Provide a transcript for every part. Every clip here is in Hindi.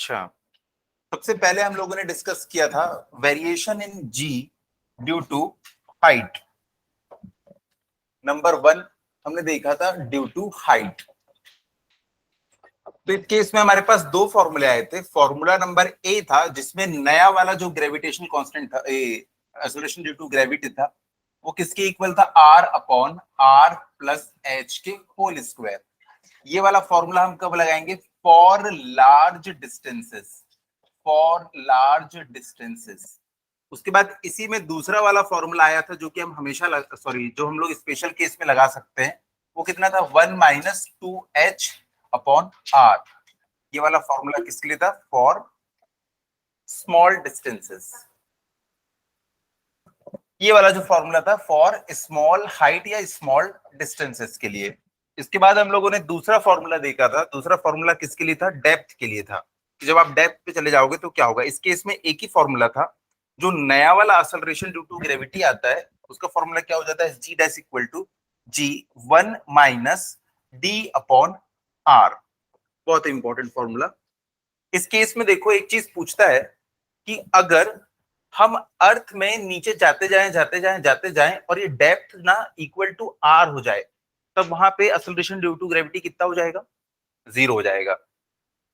अच्छा, सबसे पहले हम लोगों ने डिस्कस किया था variation in g due to height. Number 1 हमने देखा था ड्यू टू हाइट। तो इस केस में हमारे पास दो फॉर्मूले आए थे। फॉर्मूला नंबर ए था जिसमें नया वाला जो ग्रेविटेशनल कांस्टेंट था, एक्सेलरेशन ड्यू टू ग्रेविटी था, वो किसके इक्वल था? R upon r plus h के होल स्क्वायर। ये वाला फॉर्मूला हम कब लगाएंगे? For large distances, for large distances. उसके बाद इसी में दूसरा वाला फॉर्मूला आया था जो कि हम हमेशा जो हम लोग स्पेशल केस में लगा सकते हैं। वो कितना था? 1 माइनस 2h अपॉन आर। ये वाला फॉर्मूला किसके लिए था? For small distances. ये वाला जो फॉर्मूला था फॉर स्मॉल हाइट या स्मॉल डिस्टेंसेस के लिए। इसके बाद हम लोगों ने दूसरा फॉर्मूला देखा था। दूसरा फॉर्मूला किसके लिए था? डेप्थ के लिए था। जब आप डेप्थ पे चले जाओगे तो क्या होगा? इस केस में एक ही फॉर्मूला था। जो नया वाला एक्सेलरेशन ड्यू टू ग्रेविटी आता है उसका फॉर्मूला क्या हो जाता है? G dash equal to g 1 minus d upon R. बहुत इंपॉर्टेंट फॉर्मूला। इस केस में देखो एक चीज पूछता है कि अगर हम अर्थ में नीचे जाते जाएं और ये डेप्थ ना इक्वल टू आर हो जाए, तब वहां पे एक्सेलरेशन ड्यू टू ग्रेविटी कितना हो जाएगा? 0 हो जाएगा।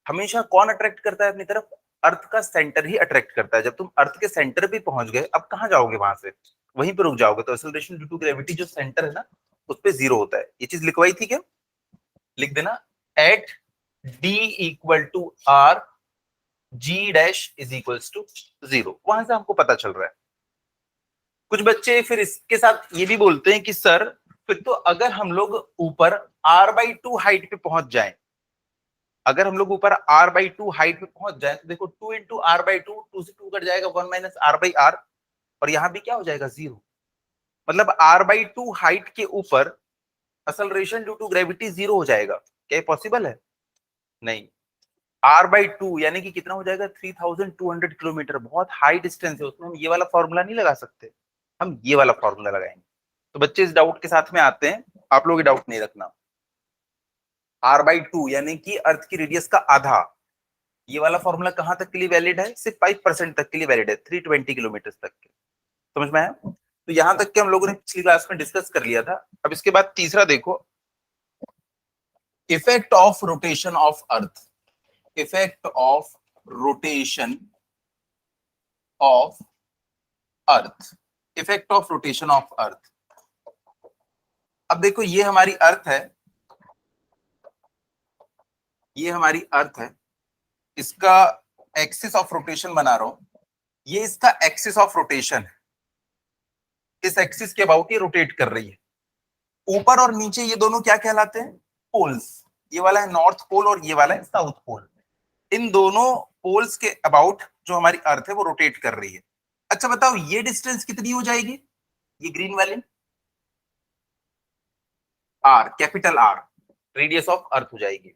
हमेशा कौन अट्रैक्ट करता है अपनी तरफ? अर्थ का सेंटर ही अट्रैक्ट करता है। जब तुम अर्थ के सेंटर पे पहुंच गए, अब कहां जाओगे? वहां से वहीं पे रुक जाओगे। तो एक्सेलरेशन ड्यू टू ग्रेविटी जो सेंटर है ना, उस पे 0 होता है। ये चीज लिखवाई थी क्या? लिख देना at d equal to r g dash is equals to 0। वहां से हमको पता चल रहा है। कुछ बच्चे फिर इसके साथ ये भी बोलते हैं कि सर फिर तो अगर हम लोग ऊपर r/2 हाइट पे पहुंच जाएं, अगर हम लोग ऊपर r/2 हाइट पे पहुंच जाएं तो देखो 2 इंटू r/2, 2 से 2 कट जाएगा, 1 माइनस r/r, और यहां भी क्या हो जाएगा? 0। मतलब r/2 हाइट के ऊपर एक्सेलरेशन ड्यू टू ग्रेविटी 0 हो जाएगा। क्या ये पॉसिबल है? नहीं। r/2 यानी कि कितना हो जाएगा? 3200 किलोमीटर। बहुत हाई डिस्टेंस है, उसमें हम ये वाला फॉर्मूला नहीं लगा सकते, हम ये वाला फॉर्मूला लगाएंगे। तो बच्चे इस डाउट के साथ में आते हैं, आप लोग डाउट नहीं रखना। r/2 यानी कि अर्थ की रेडियस का आधा। ये वाला फॉर्मूला कहां तक के लिए वैलिड है? सिर्फ 5% तक के लिए वैलिड है, 320 किलोमीटर तक के। समझ में आया? तो यहां तक के हम लोगों ने पिछली क्लास में डिस्कस कर लिया था। अब इसके बाद तीसरा देखो, effect of rotation of earth. Effect of rotation of earth. Effect of rotation of earth. अब देखो ये हमारी अर्थ है, ये हमारी अर्थ है। इसका एक्सिस ऑफ रोटेशन बना रहा हूं। ये इसका एक्सिस ऑफ रोटेशन है। इस एक्सिस के अबाउट ये रोटेट कर रही है। ऊपर और नीचे ये दोनों क्या कहलाते हैं? पोल्स। ये वाला है नॉर्थ पोल और ये वाला है साउथ पोल। इन दोनों पोल्स के अबाउट जो हमारी अर्थ है वो रोटेट कर रही है। अच्छा बताओ ये डिस्टेंस कितनी हो जाएगी? ये ग्रीन वाली r, capital r, radius of earth हो जाएगी।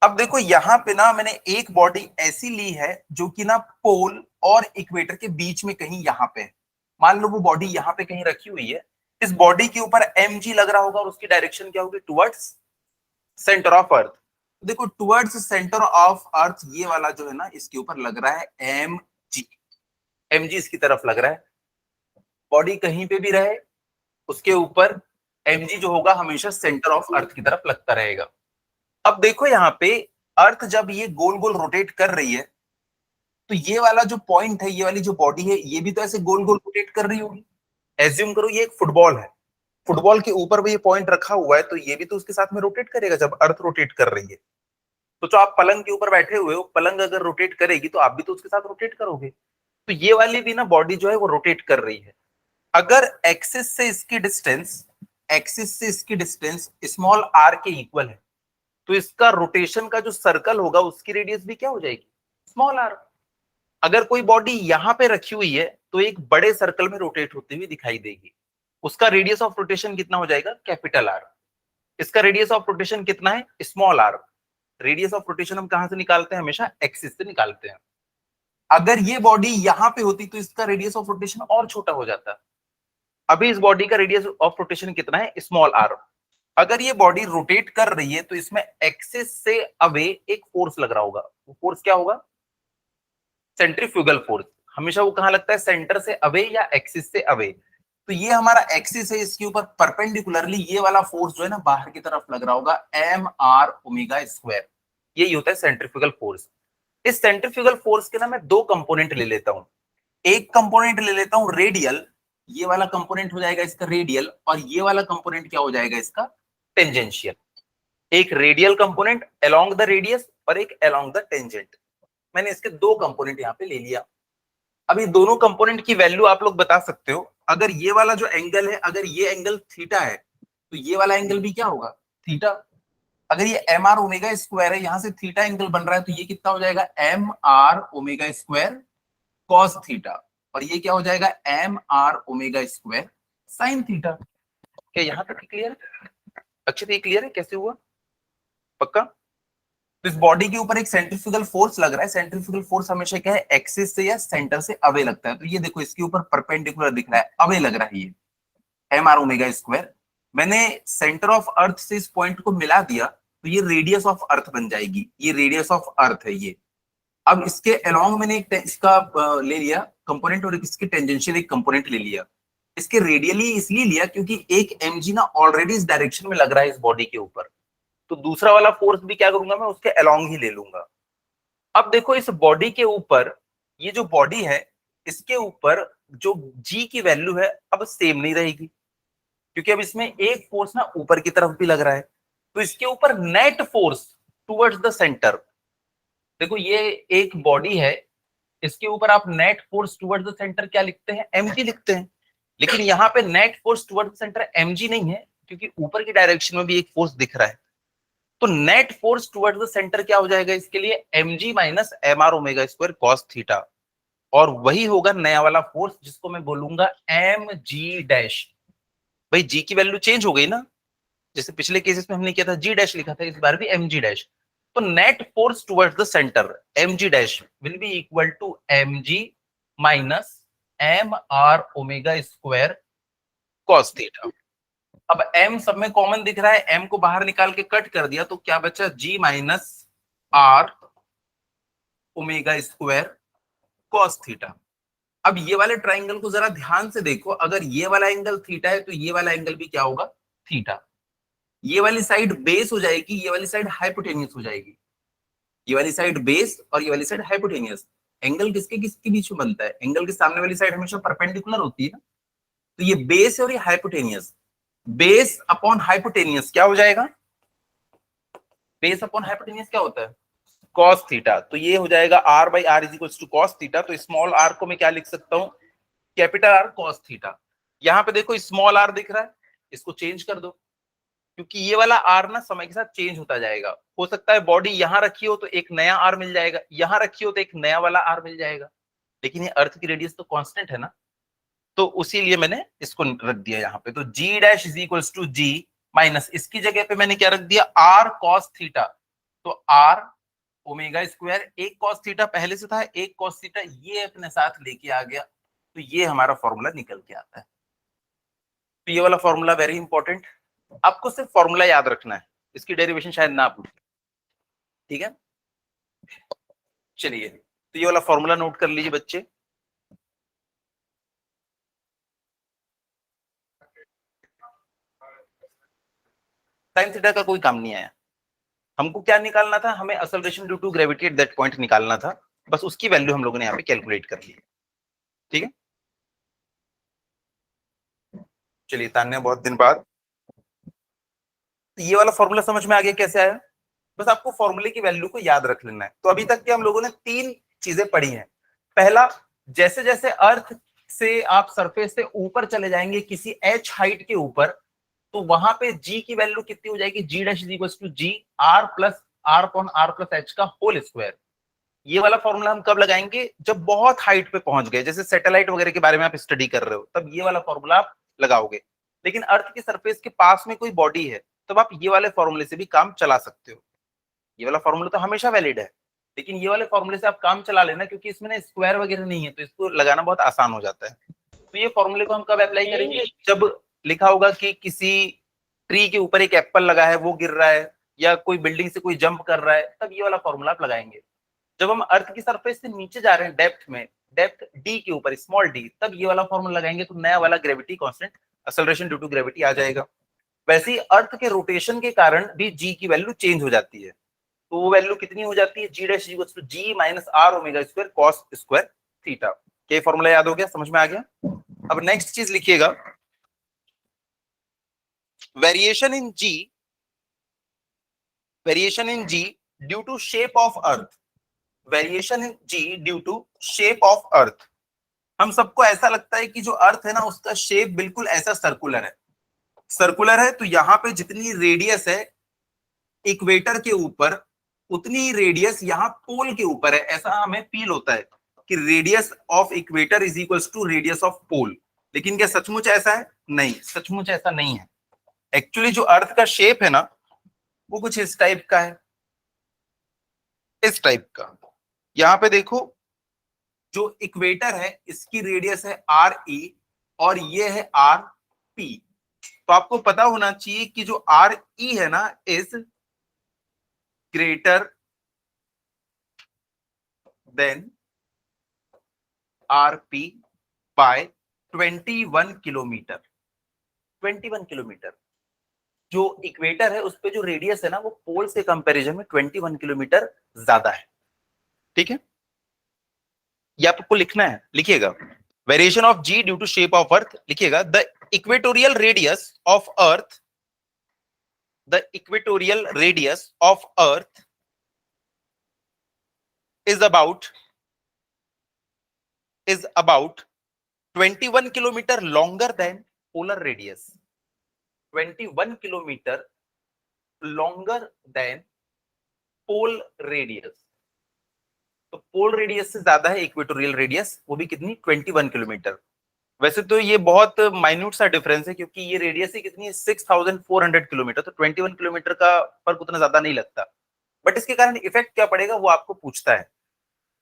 अब देखो यहां पे ना मैंने एक बॉडी ऐसी ली है जो कि ना पोल और इक्वेटर के बीच में कहीं यहां पे है। मान लो वो बॉडी यहां पे कहीं रखी हुई है। इस बॉडी के ऊपर mg लग रहा होगा और उसकी डायरेक्शन क्या होगी? टुवर्ड्स सेंटर ऑफ अर्थ। देखो टुवर्ड्स सेंटर ऑफ अर्थ ये वाला जो है ना, इसके ऊपर लग रहा है mg। mg इसकी तरफ लग रहा है। बॉडी कहीं पे भी रहे उसके ऊपर mg जो होगा हमेशा सेंटर ऑफ अर्थ की तरफ लगता रहेगा। अब देखो यहाँ पे अर्थ जब ये गोल गोल रोटेट कर रही है तो ये वाला जो पॉइंट है, ये वाली जो बॉडी है, ये भी तो ऐसे गोल गोल रोटेट कर रही होगी। एज्यूम करो ये एक फुटबॉल है, फुटबॉल के ऊपर भी ये पॉइंट रखा हुआ है, तो ये भी तो उसके साथ में रोटेट करेगा जब अर्थ रोटेट कर रही है। तो जो आप पलंग के ऊपर बैठे हुए हो, पलंग अगर रोटेट करेगी तो आप भी तो उसके साथ रोटेट करोगे। तो ये वाली भी ना बॉडी जो है वो रोटेट कर रही है। अगर एक्सिस से इसकी डिस्टेंस, एक्सिस से इसकी डिस्टेंस स्मॉल आर के इक्वल है, तो इसका रोटेशन का जो सर्कल होगा उसकी रेडियस भी क्या हो जाएगी? Small r. अगर कोई बॉडी यहां पे रखी हुई है तो एक बड़े सर्कल में रोटेट होती हुई दिखाई देगी। उसका रेडियस ऑफ रोटेशन कितना हो जाएगा? Capital r. इसका रेडियस ऑफ रोटेशन कितना है? Small r. Radius of rotation हम कहां से निकालते हैं? हमेशा एक्सिस से निकालते हैं। अगर ये बॉडी यहां पे होती तो इसका रेडियस ऑफ रोटेशन और छोटा हो जाता। अभी इस बॉडी का रेडियस ऑफ रोटेशन कितना है? Small r. अगर ये बॉडी रोटेट कर रही है तो इसमें एक्सिस से अवे एक फोर्स लग रहा होगा। वो फोर्स क्या होगा? Centrifugal force. हमेशा वो कहां लगता है? सेंटर से अवे या एक्सिस से अवे। तो ये हमारा एक्सिस है, इसके ऊपर परपेंडिकुलरली ये वाला फोर्स जो है ना बाहर की तरफ लग रहा होगा, एम आर ओमेगा स्क्वायर। यही होता है सेंट्रीफ्यूगल फोर्स। इस सेंट्रीफ्यूगल फोर्स के ना मैं दो कंपोनेंट ले लेता हूं। एक कंपोनेंट ले लेता हूं रेडियल, ये वाला कंपोनेंट हो जाएगा इसका रेडियल, और ये वाला कंपोनेंट क्या हो जाएगा इसका? टेंजेंशियल। एक radial component along the radius और एक अलोंग द टेंजेंट। मैंने इसके दो कंपोनेंट यहां पे ले लिया। अब ये दोनों कंपोनेंट की वैल्यू आप लोग बता सकते हो। अगर ये वाला जो एंगल है, अगर ये एंगल थीटा है तो ये वाला एंगल भी क्या होगा? थीटा। अगर ये एम आर ओमेगा स्क्वायर है, यहां से थीटा एंगल बन रहा है, तो ये कितना हो जाएगा? M r omega square cos theta. और ये क्या हो जाएगा? M r omega square sine theta. क्या यहां तक क्लियर है? अक्षित ये क्लियर है कैसे हुआ? पक्का? तो इस बॉडी के ऊपर एक सेंट्रीफ्यूगल फोर्स लग रहा है। सेंट्रीफ्यूगल फोर्स हमेशा क्या है? एक्सिस से या सेंटर से अवे लगता है। तो ये देखो इसके ऊपर परपेंडिकुलर दिख रहा है, अवे लग रहा है ये एम आर ओमेगा स्क्वायर। मैंने सेंटर ऑफ अर्थ से इस पॉइंट को मिला दिया तो ये रेडियस ऑफ अर्थ बन जाएगी। ये रेडियस ऑफ अर्थ है ये। अब इसके अलोंग मैंने एक इसका ले लिया कंपोनेंट, और इसके टेंजेंशियल एक कंपोनेंट ले लिया। इसके रेडियली इसलिए लिया क्योंकि एक mg ना ऑलरेडी इस डायरेक्शन में लग रहा है इस बॉडी के ऊपर, तो दूसरा वाला फोर्स भी क्या करूंगा? मैं उसके अलोंग ही ले लूंगा। अब देखो इस बॉडी के ऊपर, ये जो बॉडी है इसके ऊपर जो g की वैल्यू है अब सेम नहीं रहेगी, क्योंकि अब इसमें एक फोर्स ना ऊपर की तरफ भी लग रहा है। तो इसके ऊपर net force towards the centre, देखो ये एक बॉडी है, इसके ऊपर आप net force towards the centre क्या लिखते हैं? mg लिखते हैं। लेकिन यहाँ पे net force towards the centre mg नहीं है, क्योंकि ऊपर की डायरेक्शन में भी एक फोर्स दिख रहा है। तो net force towards the centre क्या हो जाएगा इसके लिए? mg minus m r omega square cos theta. और वही होगा नया वाला फोर्स जिसको मैं बोलूंगा mg डैश। भाई g की वैल्यू चेंज हो गई ना, जैसे पिछले केसेस में हमने किया था g डैश लिखा था, इस बार भी mg डैश। तो net force towards the centre mg dash will be equal to mg minus m r omega square cos theta. अब m सब में कॉमन दिख रहा है, m को बाहर निकाल के कट कर दिया तो क्या बचा? g minus are omega square cos theta. अब ये वाले ट्राइंगल को जरा ध्यान से देखो, अगर ये वाला एंगल थीटा है तो ये वाला एंगल भी क्या होगा? थीटा। ये वाली साइड बेस हो जाएगी, ये वाली साइड हाइपोटेनियस हो जाएगी। ये वाली साइड बेस और ये वाली साइड हाइपोटेनियस। एंगल किसके किसके बीच में बनता है? एंगल के सामने वाली साइड हमेशा परपेंडिकुलर होती है ना। तो ये बेस और ये हाइपोटेनियस, बेस अपॉन हाइपोटेनियस क्या हो जाएगा? बेस अपॉन हाइपोटेनियस क्या होता है? Cos theta. तो ये हो जाएगा r by r is equals to cos theta. तो स्मॉल r को मैं क्या लिख सकता हूं? Capital R cos theta. यहाँ पे देखो स्मॉल r दिख रहा है, इसको चेंज कर दो, क्योंकि ये वाला r ना समय के साथ चेंज होता जाएगा। हो सकता है बॉडी यहां रखी हो तो एक नया r मिल जाएगा, यहां रखी हो तो एक नया वाला r मिल जाएगा, लेकिन ये अर्थ की रेडियस तो कांस्टेंट है ना। तो उसी लिए मैंने इसको रख दिया यहाँ पे। तो g dash is equals to g minus, इसकी जगह पे मैंने क्या रख दिया? r cos theta. तो r ओमेगा स्क्वायर, एक cos थीटा पहले से था, एक cos थीटा ये अपने साथ लेके आ गया, तो ये हमारा फॉर्मूला निकल के आता है। तो ये वाला फॉर्मूला वेरी इंपॉर्टेंट, आपको सिर्फ फॉर्मूला याद रखना है, इसकी डेरिवेशन शायद ना पूछे। ठीक है, चलिए तो ये वाला फॉर्मूला नोट कर लीजिए बच्चे। साइन थीटा का कोई काम नहीं आया। हमको क्या निकालना था? हमें acceleration due to gravity at that point निकालना था, बस उसकी वैल्यू हम लोगों ने यहाँ पे कैलकुलेट कर ली। ठीक है, चलिए तान्या बहुत दिन बाद। ये वाला फॉर्मूला समझ में आ गया कैसे आया? बस आपको फॉर्मूले की वैल्यू को याद रख लेना है। तो अभी तक के हम लोगों ने तीन चीजें पढ़ी हैं। पहला, जैसे जैसे अर्थ से आप सरफेस से ऊपर चले जाएंगे किसी h हाइट के ऊपर, तो वहां पे g की वैल्यू कितनी हो जाएगी? g dash is equal to g r plus r upon r plus h का होल स्क्वायर। ये वाला फॉर्मूला हम कब लगाएंगे? जब बहुत हाइट पे पहुंच गए, जैसे सैटेलाइट वगैरह के बारे में आप स्टडी कर रहे हो, तब ये वाला फॉर्मूला आप लगाओगे। लेकिन अर्थ के सरफेस के पास में कोई बॉडी है, तब आप ये वाले फॉर्मूले से भी काम चला सकते हो। ये वाला फॉर्मूला तो हमेशा वैलिड है, लेकिन ये वाले फॉर्मूले से आप काम चला लेना, क्योंकि इसमें ना स्क्वायर वगैरह नहीं है, तो इसको लगाना बहुत आसान हो जाता है। तो ये फॉर्मूले को हम कब अप्लाई करेंगे? जब लिखा होगा कि किसी ट्री के ऊपर एक एप्पल लगा है वो गिर रहा है, या कोई बिल्डिंग से कोई जंप कर रहा है, तब ये वाला फॉर्मूला आप लगाएंगे। जब हम अर्थ की सरफेस से नीचे जा रहे हैं डेप्थ में, डेप्थ डी के ऊपर स्मॉल डी, तब ये वाला फॉर्मूला लगाएंगे तो नया वाला gravity constant acceleration due to gravity आ जाएगा। वैसे ही अर्थ के रोटेशन के कारण भी जी की वैल्यू चेंज हो जाती है, तो वो वैल्यू कितनी हो जाती है, g dash equals to g minus are omega square cos square theta. ये फॉर्मूला याद हो गया, समझ में आ गया। अब नेक्स्ट चीज लिखिएगा, variation in g due to shape of earth, variation in g due to shape of earth. हम सबको ऐसा लगता है कि जो अर्थ है ना उसका शेप बिल्कुल ऐसा सर्कुलर है, तो यहाँ पे जितनी रेडियस है इक्वेटर के ऊपर उतनी रेडियस यहाँ पोल के ऊपर है, ऐसा हमें फील होता है कि radius of equator is equals to radius of pole. लेकिन क्या सचमुच ऐसा है? नहीं, सचमुच ऐसा नहीं है। एक्चुअली जो अर्थ का शेप है ना वो कुछ इस टाइप का है, इस टाइप का। यहां पे देखो, जो इक्वेटर है इसकी रेडियस है आर ई और ये है आर पी। तो आपको पता होना चाहिए कि जो आर ई है ना is greater than r p by 21 kilometre. 21 kilometre जो इक्वेटर है उस पे जो रेडियस है ना वो पोल से कंपैरिजन में 21 किलोमीटर ज्यादा है। ठीक है, ये आपको लिखना है, लिखिएगा variation of g due to shape of earth, लिखिएगा the equatorial radius of earth, the equatorial radius of earth is about 21 kilometer longer than polar radius, 21 kilometer longer than pole radius। तो पोल रेडियस से ज्यादा है इक्वेटोरियल रेडियस, वो भी कितनी, 21 किलोमीटर। वैसे तो ये बहुत माइन्यूट सा डिफरेंस है क्योंकि ये रेडियस ही कितनी है 6400 किलोमीटर, तो 21 किलोमीटर का फर्क उतना ज्यादा नहीं लगता। बट इसके कारण इफेक्ट क्या पड़ेगा वो आपको पूछता है।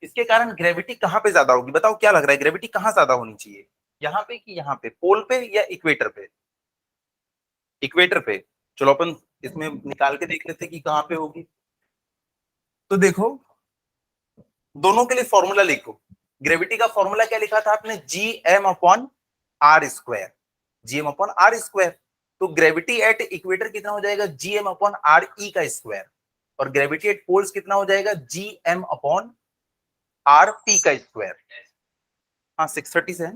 इसके कारण ग्रेविटी कहां पे ज्यादा होगी, बताओ क्या लग रहा है, ग्रेविटी कहां ज्यादा होनी चाहिए, यहाँ पे कि यहाँ पे, पोल पे या इक्वेटर पे? इक्वेटर पे। चलो अपन इसमें निकाल के देख लेते हैं कि कहां पे होगी। तो देखो दोनों के लिए फॉर्मूला लिखो। ग्रेविटी का फॉर्मूला क्या लिखा था आपने, g M upon are square, G M upon are square. तो ग्रेविटी एट इक्वेटर कितना हो जाएगा, G M upon R E का स्क्वायर, और ग्रेविटी एट पोल्स कितना हो जाएगा, G M upon R P का स्क्वायर। हाँ 630 से है,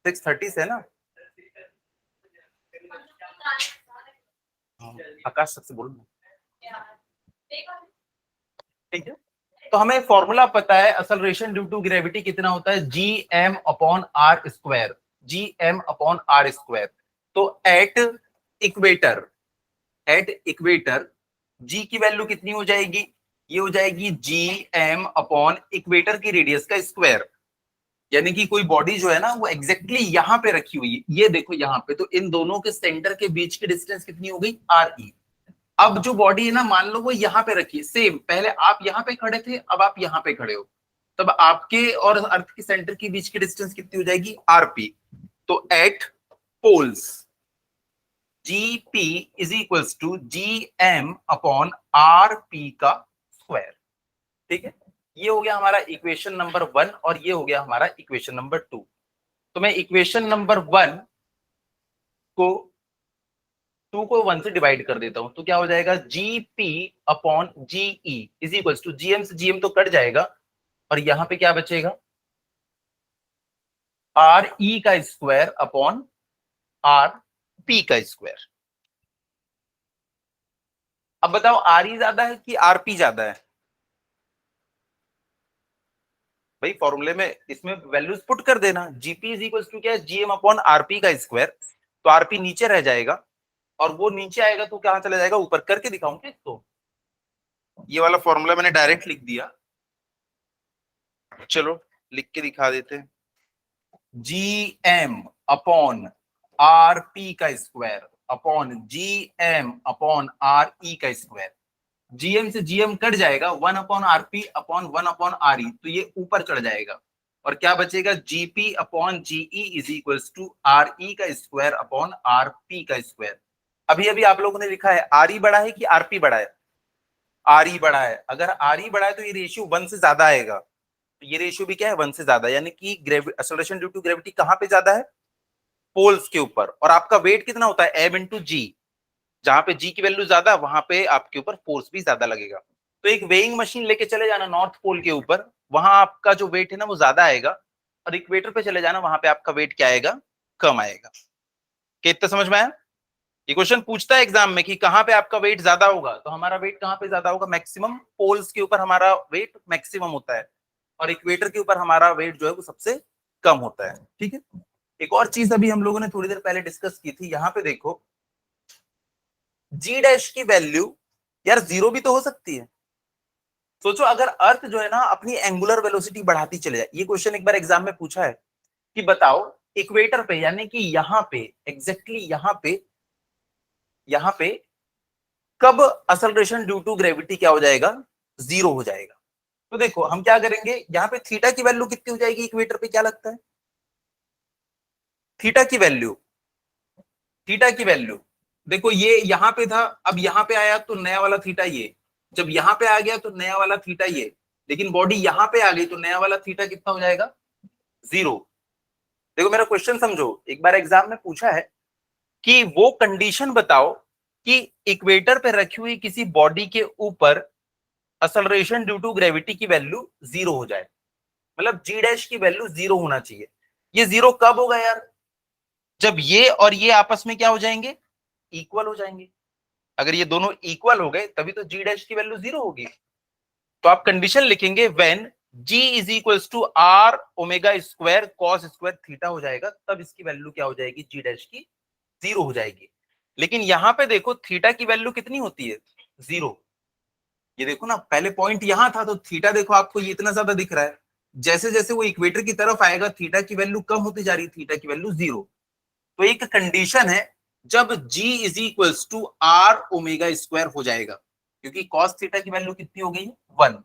630 से है ना। आकाश सबसे बोलो, ठीक है। तो हमें फॉर्मूला पता है एक्सेलरेशन ड्यू टू ग्रेविटी कितना होता है, G M upon are square, G M upon are square. तो एट इक्वेटर, जी की वैल्यू कितनी हो जाएगी, ये हो जाएगी जी एम अपॉन इक्वेटर की रेडियस का स्क्वायर। यानी कि कोई बॉडी जो है ना वो एग्जैक्टली यहाँ पे रखी हुई है, ये देखो यहाँ पे, तो इन दोनों के सेंटर के बीच की डिस्टेंस कितनी हो गई, आर ई। अब जो बॉडी है ना मान लो वो यहाँ पे रखी है, सेम पहले आप यहाँ पे खड़े थे अब आप यहाँ पे खड़े हो, तब आपके और अर्थ के सेंटर के बीच की डिस्टेंस कितनी हो जाएगी, आरपी। तो at poles g p is equals to G M upon R P का स्क्वायर। ठीक है, ये हो गया हमारा इक्वेशन नंबर 1 और ये हो गया हमारा इक्वेशन नंबर 2। तो मैं इक्वेशन नंबर 1 को 2 को 1 से डिवाइड कर देता हूं, तो क्या हो जाएगा, g P upon ji E is equals to GM से जीएम तो कट जाएगा, और यहां पे क्या बचेगा, आर ई का स्क्वायर अपॉन आर पी का स्क्वायर। अब बताओ आर ई ज्यादा है कि आर पी ज्यादा है? भाई फॉर्मूले में इसमें वैल्यूज पुट कर देना, जीपी इज इक्वल्स टू क्या है, जीएम अपॉन आरपी का स्क्वायर। तो आरपी नीचे रह जाएगा और वो नीचे आएगा तो कहां चला जाएगा, ऊपर। करके दिखाऊं क्या इसको, ये वाला फॉर्मूला मैंने डायरेक्ट लिख दिया, चलो लिख के दिखा देते हैं। G M upon R P का square upon G M upon R E का स्क्वायर। जीएम से जीएम कट जाएगा, 1 upon RP upon 1 upon are E, तो ये ऊपर चढ़ जाएगा और क्या बचेगा, gP upon gE is equals to R ई का स्क्वायर अपॉन आर पी का स्क्वायर। अभी अभी आप लोगों ने लिखा है आर ई बड़ा है कि आरपी बड़ा है? आर ई बड़ा है। अगर आर ई बड़ा है तो ये रेशियो 1 से ज्यादा आएगा, तो ये रेशियो भी क्या है 1 से ज्यादा, यानी कि एक्सेलरेशन ड्यू टू ग्रेविटी कहाँ पे ज्यादा है? पोल्स के ऊपर। और आपका वेट कितना होता है? एम इंटू जी। जहां पे जी की वैल्यू ज्यादा, वहां पे आपके ऊपर फोर्स भी ज्यादा लगेगा। तो एक वेइंग मशीन लेके चले जाना नॉर्थ पोल के ऊपर, वहां आपका जो वेट है ना वो ज्यादा आएगा, और इक्वेटर पे चले जाना, वहां पे आपका वेट क्या आएगा? कम आएगा। क्या इतना समझ में आया? ये क्वेश्चन पूछता है एग्जाम में कि कहां पे आपका वेट ज्यादा होगा, तो हमारा वेट कहां पे ज्यादा होगा? मैक्सिमम पोल्स के ऊपर हमारा वेट मैक्सिमम होता है, और इक्वेटर के ऊपर हमारा वेट जो है वो सबसे कम होता है। ठीक है। एक और चीज अभी हम लोगों ने थोड़ी देर पहले डिस्कस की थी, यहां पे देखो जी डैश की वैल्यू यार जीरो भी तो हो सकती है। सोचो अगर अर्थ जो है ना अपनी एंगुलर वेलोसिटी बढ़ाती चले जाए, ये क्वेश्चन एक बार एग्जाम में पूछा है कि बताओ इक्वेटर पे, यानी कि यहां पे एग्जैक्टली यहां पे कब असलरेशन ड्यू टू ग्रेविटी क्या हो जाएगा? जीरो हो जाएगा। तो देखो हम क्या करेंगे, यहाँ पे थीटा की वैल्यू कितनी हो जाएगी इक्वेटर पे, क्या लगता है? थीटा की वैल्यू, थीटा की वैल्यू देखो, ये यहां पे था, अब यहां पे आया तो नया वाला थीटा ये, जब यहां पे आ गया तो नया वाला थीटा ये, लेकिन बॉडी यहां पे आ गई तो नया वाला थीटा कितना हो जाएगा? जीरो। देखो मेरा क्वेश्चन समझो, एक बार एग्जाम में पूछा है कि वो कंडीशन बताओ कि इक्वेटर पे रखी हुई किसी बॉडी के ऊपर असलरेशन ड्यू टू ग्रेविटी की वैल्यू जीरो हो जाए, मतलब जी डैश की वैल्यू जीरो होना चाहिए। ये जीरो कब होगा यार? जब ये और ये आपस में क्या हो जाएंगे? इक्वल हो जाएंगे। अगर ये दोनों इक्वल हो गए तभी तो जी डैश की वैल्यू जीरो होगी। तो आप कंडीशन लिखेंगे when g is equals to r omega square cos square theta हो जाएगा, तब इसकी वैल्यू क्या हो जाएगी? जी डैश की जीरो हो जाएगी। लेकिन यहां पे देखो थीटा की वैल्यू कितनी होती है? जीरो। ये देखो ना, पहले पॉइंट यहां था तो थीटा देखो आपको ये इतना ज्यादा दिख रहा है, जैसे जैसे वो इक्वेटर की तरफ आएगा थीटा की वैल्यू कम होती जा रही है, थीटा की वैल्यू जीरो। तो एक कंडीशन है जब g is equals to r omega square हो जाएगा, क्योंकि कॉस थीटा की वैल्यू कितनी हो गई? 1।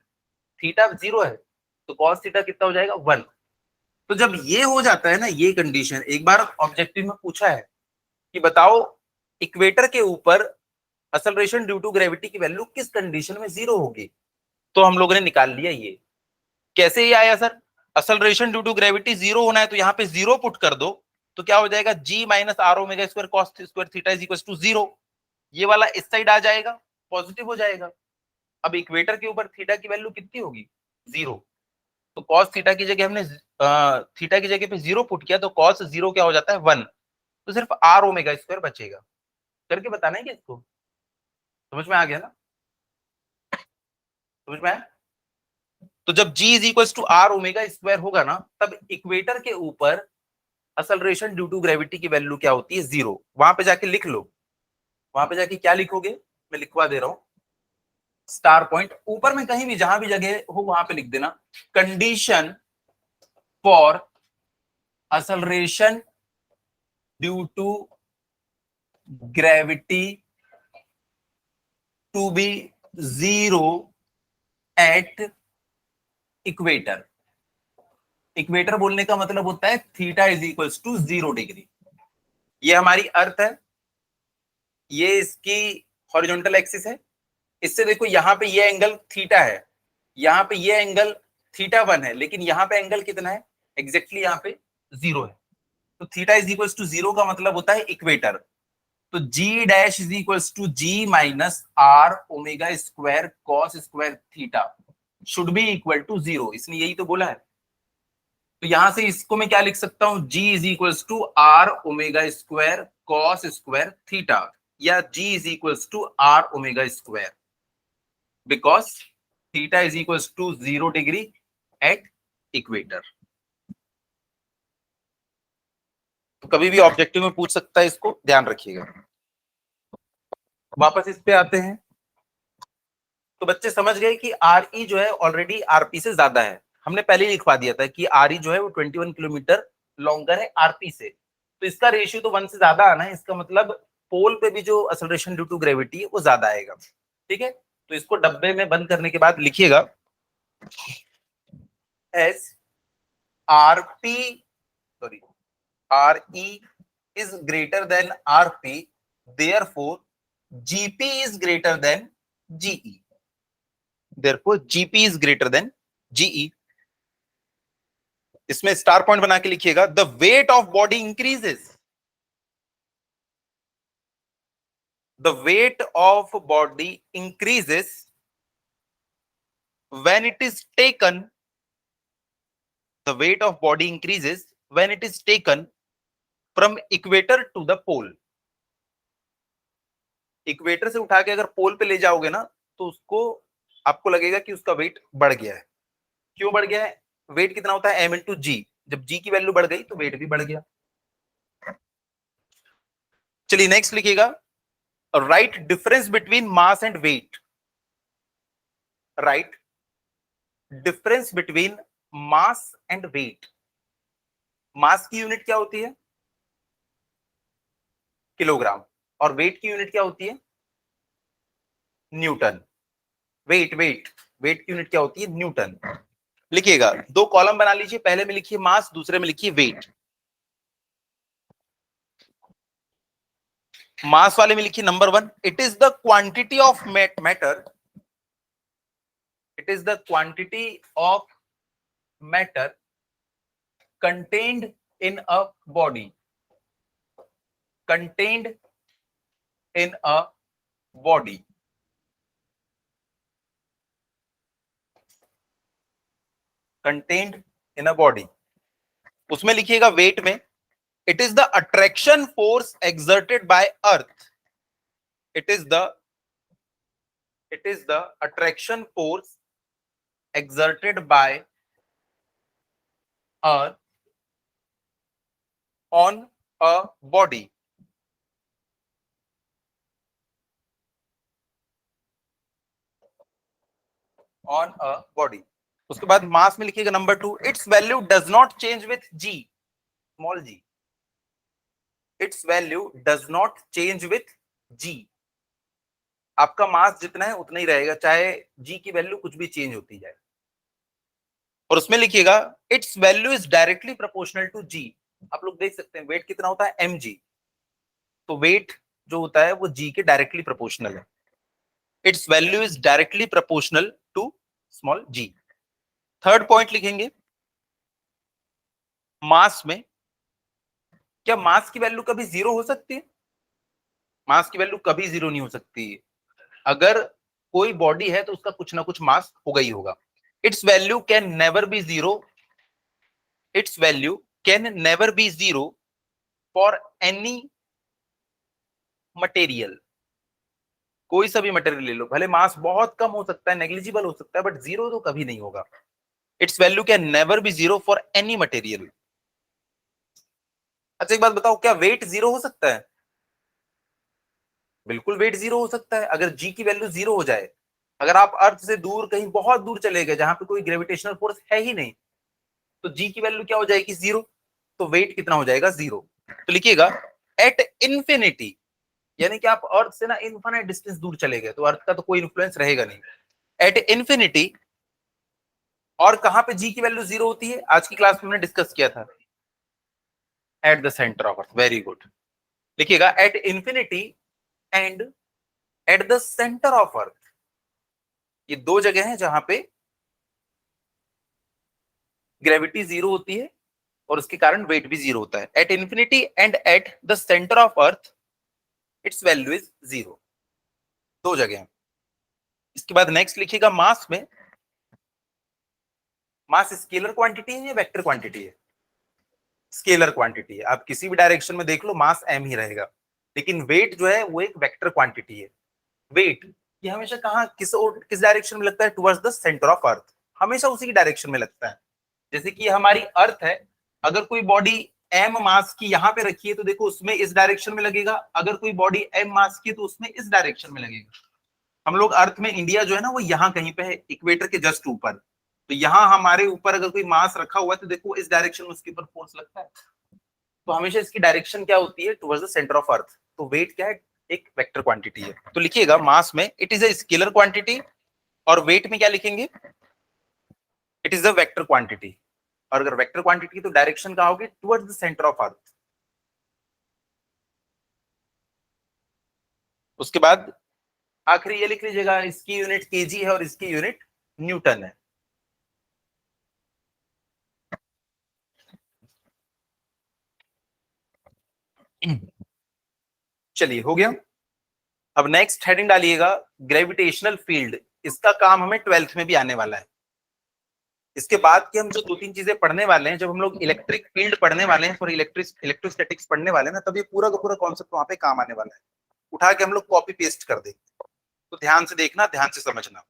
थीटा जीरो है तो कॉस थीटा कितना हो जाएगा? 1। तो जब ये हो जाता है ना, ये कंडीशन एक बार ऑब्जेक्टिव में पूछा है कि बताओ इक्वेटर के ऊपर असलरेशन ड्यू टू ग्रेविटी की वैल्यू किस कंडीशन में जीरो होगी, तो हम लोगों ने निकाल लिया ये। कैसे ये आया sir? Acceleration due to gravity zero होना है तो यहाँ पे जीरो पुट कर दो, तो क्या हो जाएगा? G minus are omega square cos square theta is equal to zero. ये वाला इस साइड आ जाएगा, पॉजिटिव हो जाएगा। अब इक्वेटर के ऊपर थीटा की वैल्यू कितनी होगी? जीरो। तो कॉस थीटा की जगह हमने थीटा की जगह पे जीरो पुट किया, तो कॉस जीरो क्या हो जाता है? 1। तो सिर्फ आर ओमेगा स्क्वायर बचेगा। करके बताना है कि इसको समझ में आ गया ना? समझ में आया? तो जब g is equal to r omega square होगा ना, तब इक्वेटर के ऊपर असलरेशन ड्यू टू ग्रेविटी की वैल्यू क्या होती है? जीरो। वहां पे जाके लिख लो, वहां पे जाके क्या लिखोगे मैं लिखवा दे रहा हूं, स्टार पॉइंट ऊपर में कहीं भी जहां भी जगह हो वहां पे लिख देना, condition for acceleration due to gravity to be zero at equator. Equator बोलने का मतलब होता है theta is equals to 0 degree. ये हमारी अर्थ है, ये इसकी हॉरिजॉन्टल एक्सिस है। इससे देखो यहाँ पे ये एंगल थीटा है, यहाँ पे ये एंगल थीटा 1 है, लेकिन यहाँ पे एंगल कितना है? एग्जैक्टली यहाँ पे जीरो है। तो theta is equals to zero का मतलब होता है इक्वेटर। तो g dash is equals to g minus are omega square cos square theta should be equal to zero, इसने यही तो बोला है। तो यहां से इसको मैं क्या लिख सकता हूं? g is equals to r omega square cos square theta, या g is equals to r omega square, because theta is equals to 0 degree at equator. तो कभी भी ऑब्जेक्टिव में पूछ सकता है, इसको ध्यान रखिएगा। वापस इस पे आते हैं, तो बच्चे समझ गए कि आर ई जो है ऑलरेडी आरपी से ज्यादा है। हमने पहले ही लिखवा दिया था कि आर ई जो है वो 21 किलोमीटर लॉन्गर है आरपी से, तो इसका रेशियो तो 1 से ज्यादा आना है, इसका मतलब पोल पे भी जो असलरेशन ड्यू टू ग्रेविटी है वो ज्यादा आएगा। ठीक है, तो इसको डब्बे में बंद करने के बाद लिखिएगा S R P sorry R E is greater than r P, therefore GP is greater than GE. Therefore GP is greater than GE. इसमें स्टार पॉइंट बना के लिखिएगा, the weight of body increases, the weight of body increases when it is taken, the weight of body increases when it is taken from equator to the pole. Equator से उठा के अगर पोल पे ले जाओगे ना तो उसको आपको लगेगा कि उसका वेट बढ़ गया है। क्यों बढ़ गया है? वेट कितना होता है? m इंटू जी। जब g की वैल्यू बढ़ गई तो वेट भी बढ़ गया। चलिए नेक्स्ट लिखिएगा, write difference between mass and weight. Write difference between mass and weight. Mass की यूनिट क्या होती है? किलोग्राम। और वेट की यूनिट क्या होती है? न्यूटन। वेट की यूनिट क्या होती है? न्यूटन। लिखिएगा, दो कॉलम बना लीजिए, पहले में लिखिए मास, दूसरे में लिखिए वेट। मास वाले में लिखिए number 1, it is the quantity of matter, it is the quantity of matter contained in a body, contained in a body, contained in a body। उसमें लिखिएगा वेट में, it is the attraction force exerted by earth, it is the attraction force exerted by earth on a body, on a body। उसके बाद मास में लिखिएगा number 2, its value does not change with g, small g, its value does not change with g. आपका मास जितना है उतना ही रहेगा, चाहे जी की वैल्यू कुछ भी चेंज होती जाए। और उसमें लिखिएगा its value is directly proportional to g. आप लोग देख सकते हैं वेट कितना होता है? mg, तो वेट जो होता है वो जी के डायरेक्टली प्रोपोर्शनल है। It's value is directly proportional to small ji. Third point लिखेंगे, मास में, क्या मास की वैल्यू कभी जीरो हो सकती है? मास की वैल्यू कभी जीरो नहीं हो सकती। अगर कोई बॉडी है तो उसका कुछ ना कुछ मास होगा ही होगा। It's value can never be zero, it's value can never be zero for any material. कोई सा भी मटेरियल ले लो, भले मास बहुत कम हो सकता है, नेग्लिजिबल हो सकता है, बट जीरो तो कभी नहीं होगा। It's value can never be zero for any material. अच्छा एक बात बताओ, क्या वेट जीरो हो सकता है? बिल्कुल वेट जीरो हो सकता है, अगर जी की वैल्यू जीरो हो जाए। अगर आप अर्थ से दूर कहीं बहुत दूर चले गए जहां पे कोई ग्रेविटेशनल फोर्स है ही नहीं, तो जी की वैल्यू क्या हो जाएगी? जीरो। तो वेट कितना हो जाएगा? जीरो। तो लिखिएगा एट इंफिनिटी, यानी कि आप अर्थ से ना इनफाइनाइट डिस्टेंस दूर चले गए तो अर्थ का तो कोई इन्फ्लुएंस रहेगा नहीं। एट इंफिनिटी, और कहां पे जी की वैल्यू जीरो होती है? आज की क्लास में हमने डिस्कस किया था, at the centre of earth. Very good. लिखिएगा at infinity and at the centre of earth. ये दो जगह हैं जहां पे ग्रेविटी जीरो होती है और उसके कारण वेट भी जीरो होता है। Eight infinity and at the centre of earth it's value is zero. दो जगह हैं। इसके बाद नेक्स्ट लिखिएगा, मास में, मास स्केलर क्वांटिटी है या वेक्टर क्वांटिटी है? स्केलर क्वांटिटी है। आप किसी भी डायरेक्शन में देख लो मास m ही रहेगा। लेकिन वेट जो है वो एक वेक्टर क्वांटिटी है। वेट ये हमेशा कहाँ, किस डायरेक्शन में लगता है? टुवर्ड्स द सेंटर ऑफ अर्थ, हमेशा उसी की डायरेक्शन में लगता है। जैसे कि हमारी अर्थ है, अगर कोई बॉडी m मास की यहाँ पे रखी है तो देखो उसमें इस डायरेक्शन में लगेगा, अगर कोई बॉडी m मास की तो उसमें इस डायरेक्शन में लगेगा। हम लोग अर्थ में, इंडिया जो है ना वो यहाँ कहीं पे है, इक्वेटर के जस्ट ऊपर। तो यहाँ हमारे ऊपर अगर कोई मास रखा हुआ है तो देखो इस डायरेक्शन में उसके ऊपर फोर्स लगता है। तो हमेशा इसकी डायरेक्शन क्या होती है? टुवर्ड्स द सेंटर ऑफ अर्थ। तो वेट क्या है? एक वेक्टर क्वांटिटी है। तो लिखिएगा मास में it is a scalar quantity, और वेट में क्या लिखेंगे? It is a vector quantity. और अगर वेक्टर क्वांटिटी तो डायरेक्शन कहाँ होगी? टुवर्ड्स द सेंटर ऑफ अर्थ। उसके बाद आखिरी ये लिख लीजिएगा, इसकी यूनिट केजी है और इसकी यूनिट न्यूटन है। चलिए हो गया। अब नेक्स्ट हेडिंग डालिएगा ग्रेविटेशनल फील्ड। इसका काम हमें 12th में भी आने वाला है। इसके बाद के हम जो 2-3 चीजें पढ़ने वाले हैं, जब हम लोग इलेक्ट्रिक फील्ड पढ़ने वाले हैं और इलेक्ट्रोस्टैटिक्स पढ़ने वाले हैं ना, तब ये पूरा का पूरा कॉन्सेप्ट वहां पे काम आने वाला है। उठा के हम लोग कॉपी पेस्ट कर देंगे, तो ध्यान से देखना, ध्यान से समझना।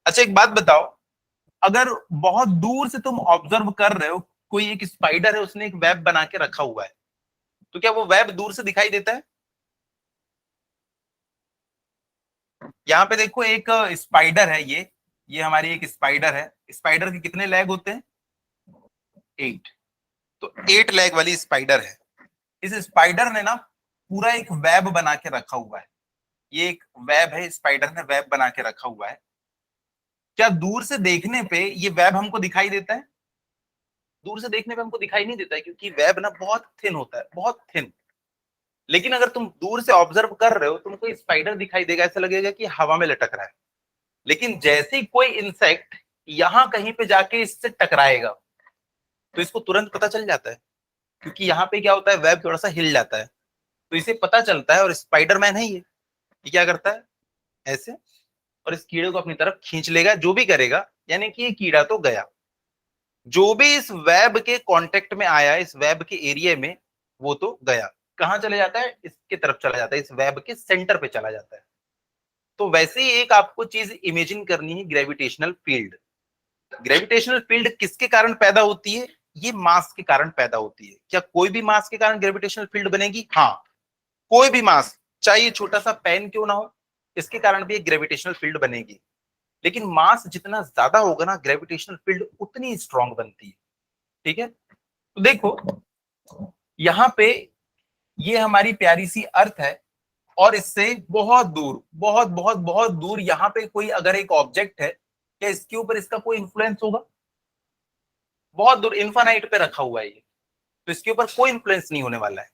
अच्छा एक बात बताओ, अगर बहुत दूर से तुम ऑब्जर्व कर रहे हो, कोई एक स्पाइडर है, उसने एक वेब बना के रखा हुआ है, तो क्या वो वेब दूर से दिखाई देता है? यहाँ पे देखो एक स्पाइडर है, ये हमारी एक स्पाइडर है। स्पाइडर के कितने लेग होते हैं? 8। तो 8 लेग वाली स्पाइडर है। इस स्पाइडर ने ना पूरा एक वेब बना के रखा हुआ है। ये एक वेब है, स्पाइडर ने वेब बना के रखा हुआ है। क्या दूर से देखने पे ये वेब हमको दिखाई देता है? दूर से देखने पे हमको दिखाई नहीं देता है, क्योंकि वेब ना बहुत थिन होता है, बहुत थिन। लेकिन अगर तुम दूर से ऑब्जर्व कर रहे हो, तुमको स्पाइडर दिखाई देगा, ऐसा लगेगा कि हवा में लटक रहा है। लेकिन जैसे ही कोई इंसेक्ट यहां कहीं पे जाके इससे टकराएगा, तो इसको तुरंत पता चल जाता है, क्योंकि यहाँ पे क्या होता है, वेब थोड़ा सा हिल जाता है, तो इसे पता चलता है। और स्पाइडरमैन है ये क्या करता है, ऐसे, और इस कीड़े को अपनी तरफ खींच लेगा, जो भी करेगा, यानी कि ये कीड़ा तो गया। जो भी इस वेब के कांटेक्ट में आया, इस वेब के एरिया में, वो तो गया। कहां चले जाता है? इसके तरफ चला जाता है, इस वेब के सेंटर पे चला जाता है। तो वैसे ही एक आपको चीज इमेजिन करनी है, ग्रेविटेशनल फील्ड। ग्रेविटेशनल फील्ड किसके कारण पैदा होती है? ये मास के कारण पैदा होती है। क्या कोई भी मास के कारण ग्रेविटेशनल फील्ड बनेगी? हाँ, कोई भी मास, चाहे ये छोटा सा पेन क्यों ना हो, इसके कारण भी एक ग्रेविटेशनल फील्ड बनेगी। लेकिन मास जितना ज्यादा होगा ना, ग्रेविटेशनल फील्ड उतनी स्ट्रांग बनती है। ठीक है, तो देखो यहाँ पे ये हमारी प्यारी सी अर्थ है, और इससे बहुत दूर, बहुत बहुत बहुत दूर यहाँ पे कोई अगर एक ऑब्जेक्ट है, क्या इसके ऊपर इसका कोई इंफ्लुएंस होगा? बहुत दूर इन्फानाइट पे रखा हुआ है ये, तो इसके ऊपर कोई इंफ्लुएंस नहीं होने वाला है।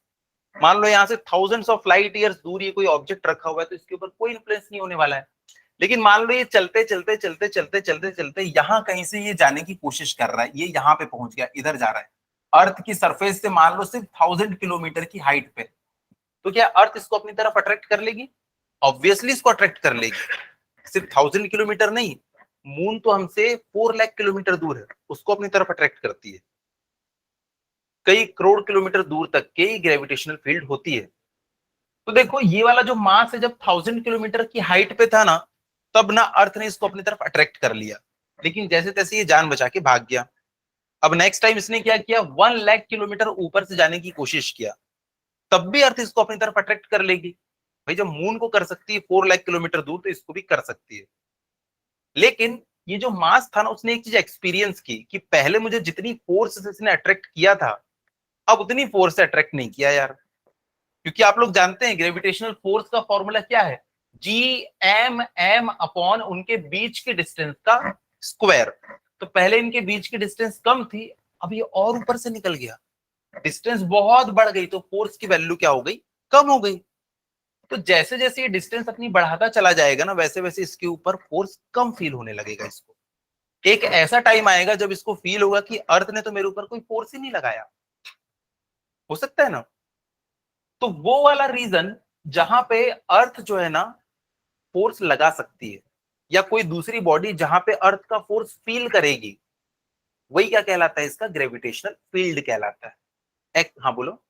मान लो यहाँ से थाउजेंड्स ऑफ लाइट ईयर्स दूर ये कोई ऑब्जेक्ट रखा हुआ है, तो इसके ऊपर कोई इंफ्लुएंस नहीं होने वाला है। लेकिन मान लो ये चलते चलते चलते चलते चलते चलते यहाँ कहीं से ये जाने की कोशिश कर रहा है, ये यहाँ पे पहुंच गया, इधर जा रहा है, अर्थ की सरफेस से मान लो सिर्फ 1000 किलोमीटर की हाइट पे, तो क्या अर्थ इसको अपनी तरफ अट्रैक्ट कर लेगी? ऑब्वियसली इसको अट्रैक्ट कर लेगी। सिर्फ 1000 किलोमीटर नहीं, मून तो हमसे 4 लाख किलोमीटर दूर है, उसको अपनी तरफ अट्रैक्ट करती है। कई करोड़ किलोमीटर दूर तक के ग्रेविटेशनल फील्ड होती है। तो देखो ये वाला जो मास है, जब 1000 किलोमीटर की हाइट पे था ना, तब ना अर्थ ने इसको अपनी तरफ अट्रैक्ट कर लिया। लेकिन जैसे तैसे ये जान बचा के भाग गया। अब नेक्स्ट टाइम इसने क्या किया, 1 लाख किलोमीटर ऊपर से जाने की कोशिश किया, तब भी अर्थ इसको अपनी तरफ अट्रैक्ट कर लेगी। भाई जब मून को कर सकती है 4 लाख किलोमीटर दूर, तो इसको भी कर सकती है। लेकिन ये जो मास था ना, उसने एक चीज एक्सपीरियंस की कि पहले मुझे जितनी फोर्स से इसने अट्रैक्ट किया था, अब उतनी फोर्स से अट्रैक्ट नहीं किया यार। क्योंकि आप लोग जानते हैं ग्रेविटेशनल फोर्स का फॉर्मूला क्या है, जी एम एम अपॉन उनके बीच के डिस्टेंस का स्क्वायर। तो पहले इनके बीच की डिस्टेंस कम थी, अब ये और ऊपर से निकल गया, डिस्टेंस बहुत बढ़ गई, तो फोर्स की वैल्यू क्या हो गई, कम हो गई। तो जैसे जैसे ये डिस्टेंस अपनी बढ़ाता चला जाएगा ना, वैसे वैसे इसके ऊपर फोर्स कम फील होने लगेगा इसको। एक ऐसा टाइम आएगा जब इसको फील होगा कि अर्थ ने तो मेरे ऊपर कोई फोर्स ही नहीं लगाया। हो सकता है ना। तो वो वाला रीजन जहां पे अर्थ जो है ना फोर्स लगा सकती है, या कोई दूसरी बॉडी जहां पे अर्थ का फोर्स फील करेगी, वही क्या कहलाता है, इसका ग्रेविटेशनल फील्ड कहलाता है। एक हाँ बोलो।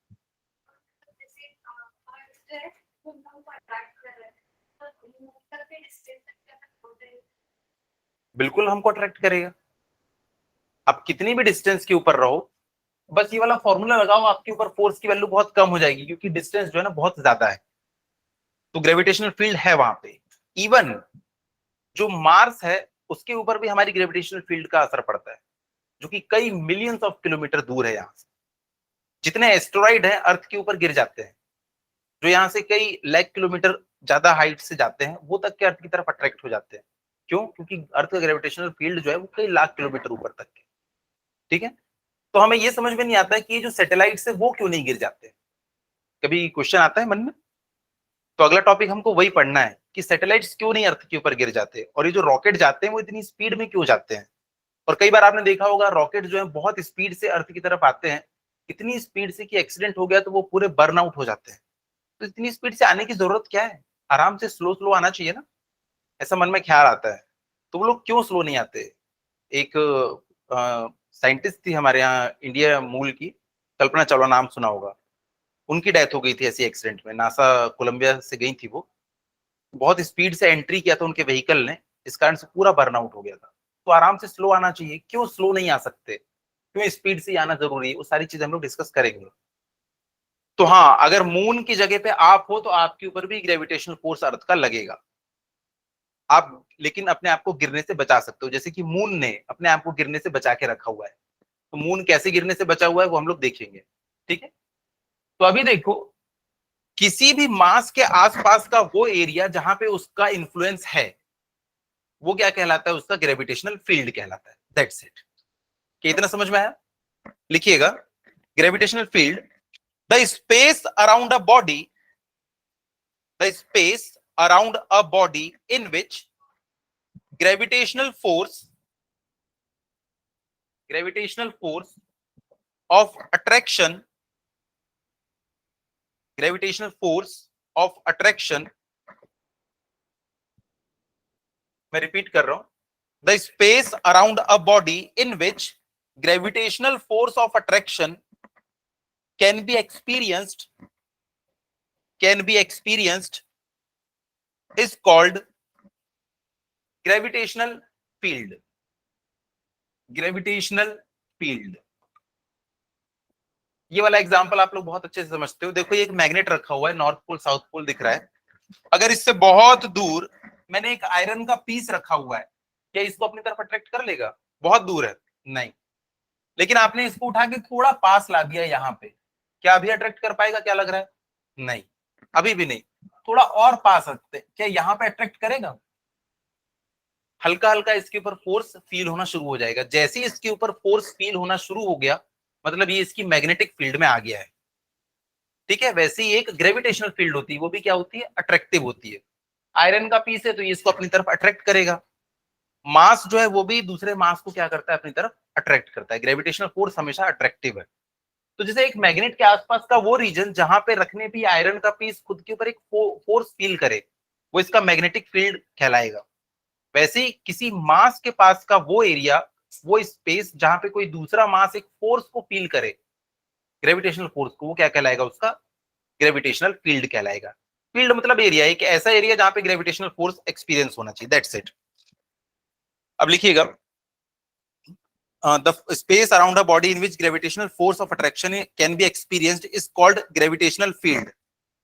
बिल्कुल हमको अट्रैक्ट करेगा। आप कितनी भी डिस्टेंस के ऊपर रहो, बस ये वाला फॉर्मूला लगाओ, आपके ऊपर फोर्स की वैल्यू बहुत कम हो जाएगी, क्योंकि डिस्टेंस जो है ना बहुत ज्यादा है। तो ग्रेविटेशनल फील्ड है वहां पे। इवन जो मार्स है, उसके ऊपर भी हमारी ग्रेविटेशनल फील्ड का असर पड़ता है, जो कि कई मिलियंस ऑफ किलोमीटर दूर है यहाँ से। जितने एस्टेरॉइड है अर्थ के ऊपर गिर जाते हैं, जो यहाँ से कई लाख किलोमीटर ज्यादा हाइट से जाते हैं, वो तक के अर्थ की तरफ अट्रैक्ट हो जाते हैं। क्यों? क्योंकि अर्थ का ग्रेविटेशनल फील्ड जो है वो कई लाख किलोमीटर ऊपर तक है। ठीक है, तो हमें ये समझ में नहीं आता है कि ये जो सैटेलाइट्स है वो क्यों नहीं गिर जाते। कभी क्वेश्चन आता है मन में? तो अगला टॉपिक हमको वही पढ़ना है कि सैटेलाइट्स क्यों नहीं अर्थ के ऊपर गिर जाते, और ये जो रॉकेट जाते हैं वो इतनी स्पीड में क्यों जाते हैं। और कई बार आपने देखा होगा रॉकेट जो है बहुत स्पीड से अर्थ की तरफ आते हैं, इतनी स्पीड से कि एक्सीडेंट हो गया तो वो पूरे बर्न आउट हो जाते हैं। तो इतनी स्पीड से आने की जरूरत क्या है, आराम से स्लो स्लो आना चाहिए ना, ऐसा मन में ख्याल आता है। तो वो लोग क्यों स्लो नहीं आते। एक साइंटिस्ट थी हमारे यहाँ इंडिया मूल की, कल्पना चावला, नाम सुना होगा। उनकी डेथ हो गई थी ऐसी एक्सीडेंट में, नासा कोलंबिया से गई थी वो, बहुत स्पीड से एंट्री किया था उनके व्हीकल ने, इस कारण से पूरा बर्नआउट हो गया था। तो आराम से स्लो आना चाहिए, क्यों स्लो नहीं आ सकते, क्यों स्पीड से आना जरूरी है, वो सारी चीज हम लोग डिस्कस करेंगे। तो हाँ, अगर मून की जगह पे आप हो तो आपके ऊपर भी ग्रेविटेशनल फोर्स अर्थ का लगेगा, आप लेकिन अपने आप को गिरने से बचा सकते हो, जैसे कि मून ने अपने आप को गिरने से बचा के रखा हुआ है। तो मून कैसे गिरने से बचा हुआ है वो हम लोग देखेंगे, ठीक है। तो अभी देखो, किसी भी मास के आसपास का वो एरिया जहां पे उसका इंफ्लुएंस है, वो क्या कहलाता है, उसका ग्रेविटेशनल फील्ड कहलाता है। That's it. क्या इतना समझ में आया। लिखिएगा, gravitational field, the space around a body, the space around a body in which gravitational force of attraction, gravitational force of attraction, मैं रिपीट कर रहा हूं, the space around a body in which gravitational force of attraction can be experienced is called gravitational field. Gravitational field, ये वाला एग्जांपल आप लोग बहुत अच्छे से समझते हो। देखो, ये एक मैग्नेट रखा हुआ है, नॉर्थ पोल साउथ पोल दिख रहा है। अगर इससे बहुत दूर मैंने एक आयरन का पीस रखा हुआ है, क्या इसको अपनी तरफ अट्रैक्ट कर लेगा, बहुत दूर है, नहीं। लेकिन आपने इसको उठा के थोड़ा पास ला दिया यहाँ पे, क्या अभी अट्रैक्ट कर पाएगा, क्या लग रहा है, नहीं, अभी भी नहीं। थोड़ा और पास रखते, क्या यहाँ पे अट्रैक्ट करेगा, हल्का हल्का इसके ऊपर फोर्स फील होना शुरू हो जाएगा। जैसे ही इसके ऊपर फोर्स फील होना शुरू हो गया, मतलब ये इसकी मैग्नेटिक फील्ड में आ गया है, ठीक है। वैसे ही एक ग्रेविटेशनल फील्ड होती है, वो भी क्या होती है, अट्रैक्टिव होती है। आयरन का पीस है तो ये इसको अपनी तरफ अट्रैक्ट करेगा। मास जो है वो भी दूसरे मास को क्या करता है, अपनी तरफ अट्रैक्ट करता है। ग्रेविटेशनल फोर्स हमेशा अट्रैक्टिव है। तो जैसे एक मैग्नेट के आसपास का वो रीजन जहां पे रखने भी आयरन का पीस खुद के ऊपर एक फोर्स फील करे, वो इसका मैग्नेटिक फील्ड कहलाएगा। वैसे ही किसी मास के पास का वो एरिया, वो स्पेस जहां पे कोई दूसरा मास एक फोर्स को फील करे, ग्रेविटेशनल फोर्स को, वो क्या कहलाएगा, उसका ग्रेविटेशनल फील्ड कहलाएगा। फील्ड मतलब एरिया, एक ऐसा एरिया जहां पे ग्रेविटेशनल फोर्स एक्सपीरियंस होना चाहिए। That's it. अब लिखिएगा, the space around a body in which gravitational force of attraction can be experienced is called gravitational field।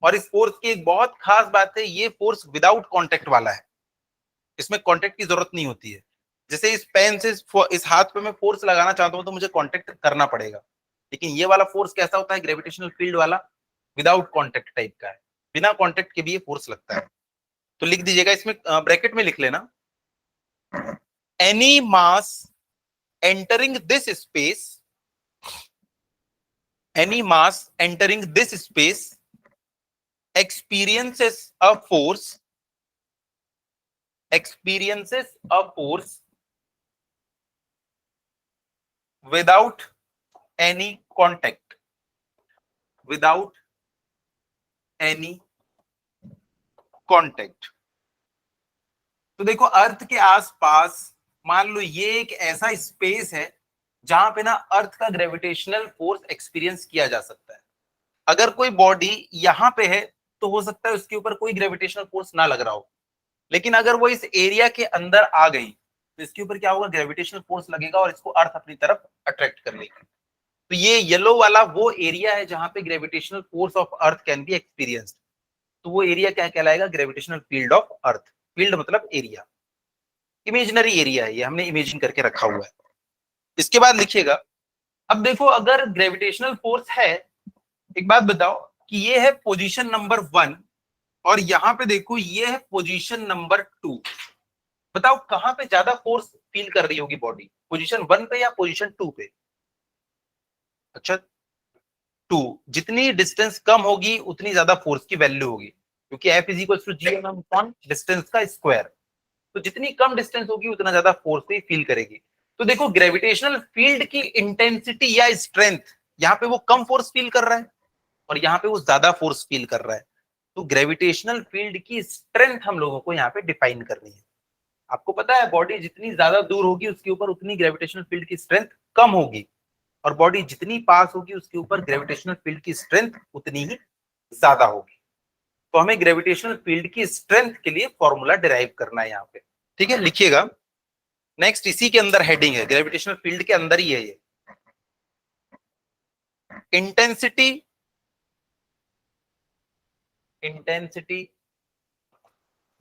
और इस फोर्स की एक बहुत खास बात है, ये फोर्स विदाउट कांटेक्ट वाला है, इसमें कांटेक्ट की जरूरत नहीं होती है। जैसे इस पेन से इस हाथ पे मैं फोर्स लगाना चाहता हूं तो मुझे कांटेक्ट करना पड़ेगा, लेकिन ये वाला फोर्स कैसा होता है, ग्रेविटेशनल फील्ड वाला विदाउट कांटेक्ट टाइप का है, बिना कांटेक्ट के भी ये फोर्स लगता है। तो लिख दीजिएगा, इसमें ब्रैकेट में लिख लेना, any mass entering this space, any mass entering this space experiences a force without any contact, without any contact। तो देखो, अर्थ के आसपास मान लो ये एक ऐसा स्पेस है जहां पे ना अर्थ का ग्रेविटेशनल फोर्स एक्सपीरियंस किया जा सकता है। अगर कोई बॉडी यहां पे है तो हो सकता है उसके ऊपर कोई ग्रेविटेशनल फोर्स ना लग रहा हो, लेकिन अगर वो इस एरिया के अंदर आ गई तो इसके ऊपर क्या होगा, ग्रेविटेशनल फोर्स लगेगा और इसको अर्थ अपनी तरफ अट्रैक्ट कर लेगी। तो ये येलो वाला वो एरिया है जहां पे gravitational force of earth can be experienced. तो वो एरिया क्या कहलाएगा, gravitational field of earth. Field मतलब एरिया, इमेजिनरी एरिया है ये, हमने इमेजिन करके रखा हुआ है। इसके बाद लिखिएगा, अब देखो अगर ग्रेविटेशनल फोर्स है, एक बात बताओ कि ये है पोजीशन नंबर 1 और यहां पे देखो ये है पोजीशन नंबर 2। बताओ कहां पे ज्यादा फोर्स फील कर रही होगी बॉडी, पोजीशन 1 पे या पोजीशन 2 पे। अच्छा, 2, जितनी डिस्टेंस कम होगी उतनी ज्यादा फोर्स की वैल्यू होगी। क्योंकि F is equal to g upon distance का स्क्वायर। तो जितनी कम डिस्टेंस होगी उतना ज्यादा फोर्स ही फील करेगी। तो देखो ग्रेविटेशनल फील्ड की इंटेंसिटी या स्ट्रेंथ, यहाँ पे वो कम फोर्स फील कर रहा है और यहाँ पे वो ज्यादा फोर्स फील कर रहा है। तो ग्रेविटेशनल फील्ड की स्ट्रेंथ हम लोगों को यहाँ पे डिफाइन करनी है। आपको पता है बॉडी जितनी ज्यादा दूर होगी उसके ऊपर उतनी ग्रेविटेशनल फील्ड की स्ट्रेंथ कम होगी, और बॉडी जितनी पास होगी उसके ऊपर ग्रेविटेशनल फील्ड की स्ट्रेंथ उतनी ही ज्यादा होगी। तो हमें ग्रेविटेशनल फील्ड की स्ट्रेंथ के लिए फॉर्मूला डिराइव करना है यहाँ पे। ठीक है, लिखिएगा। नेक्स्ट इसी के अंदर हेडिंग है, ग्रेविटेशनल फील्ड के अंदर ही है ये। इंटेंसिटी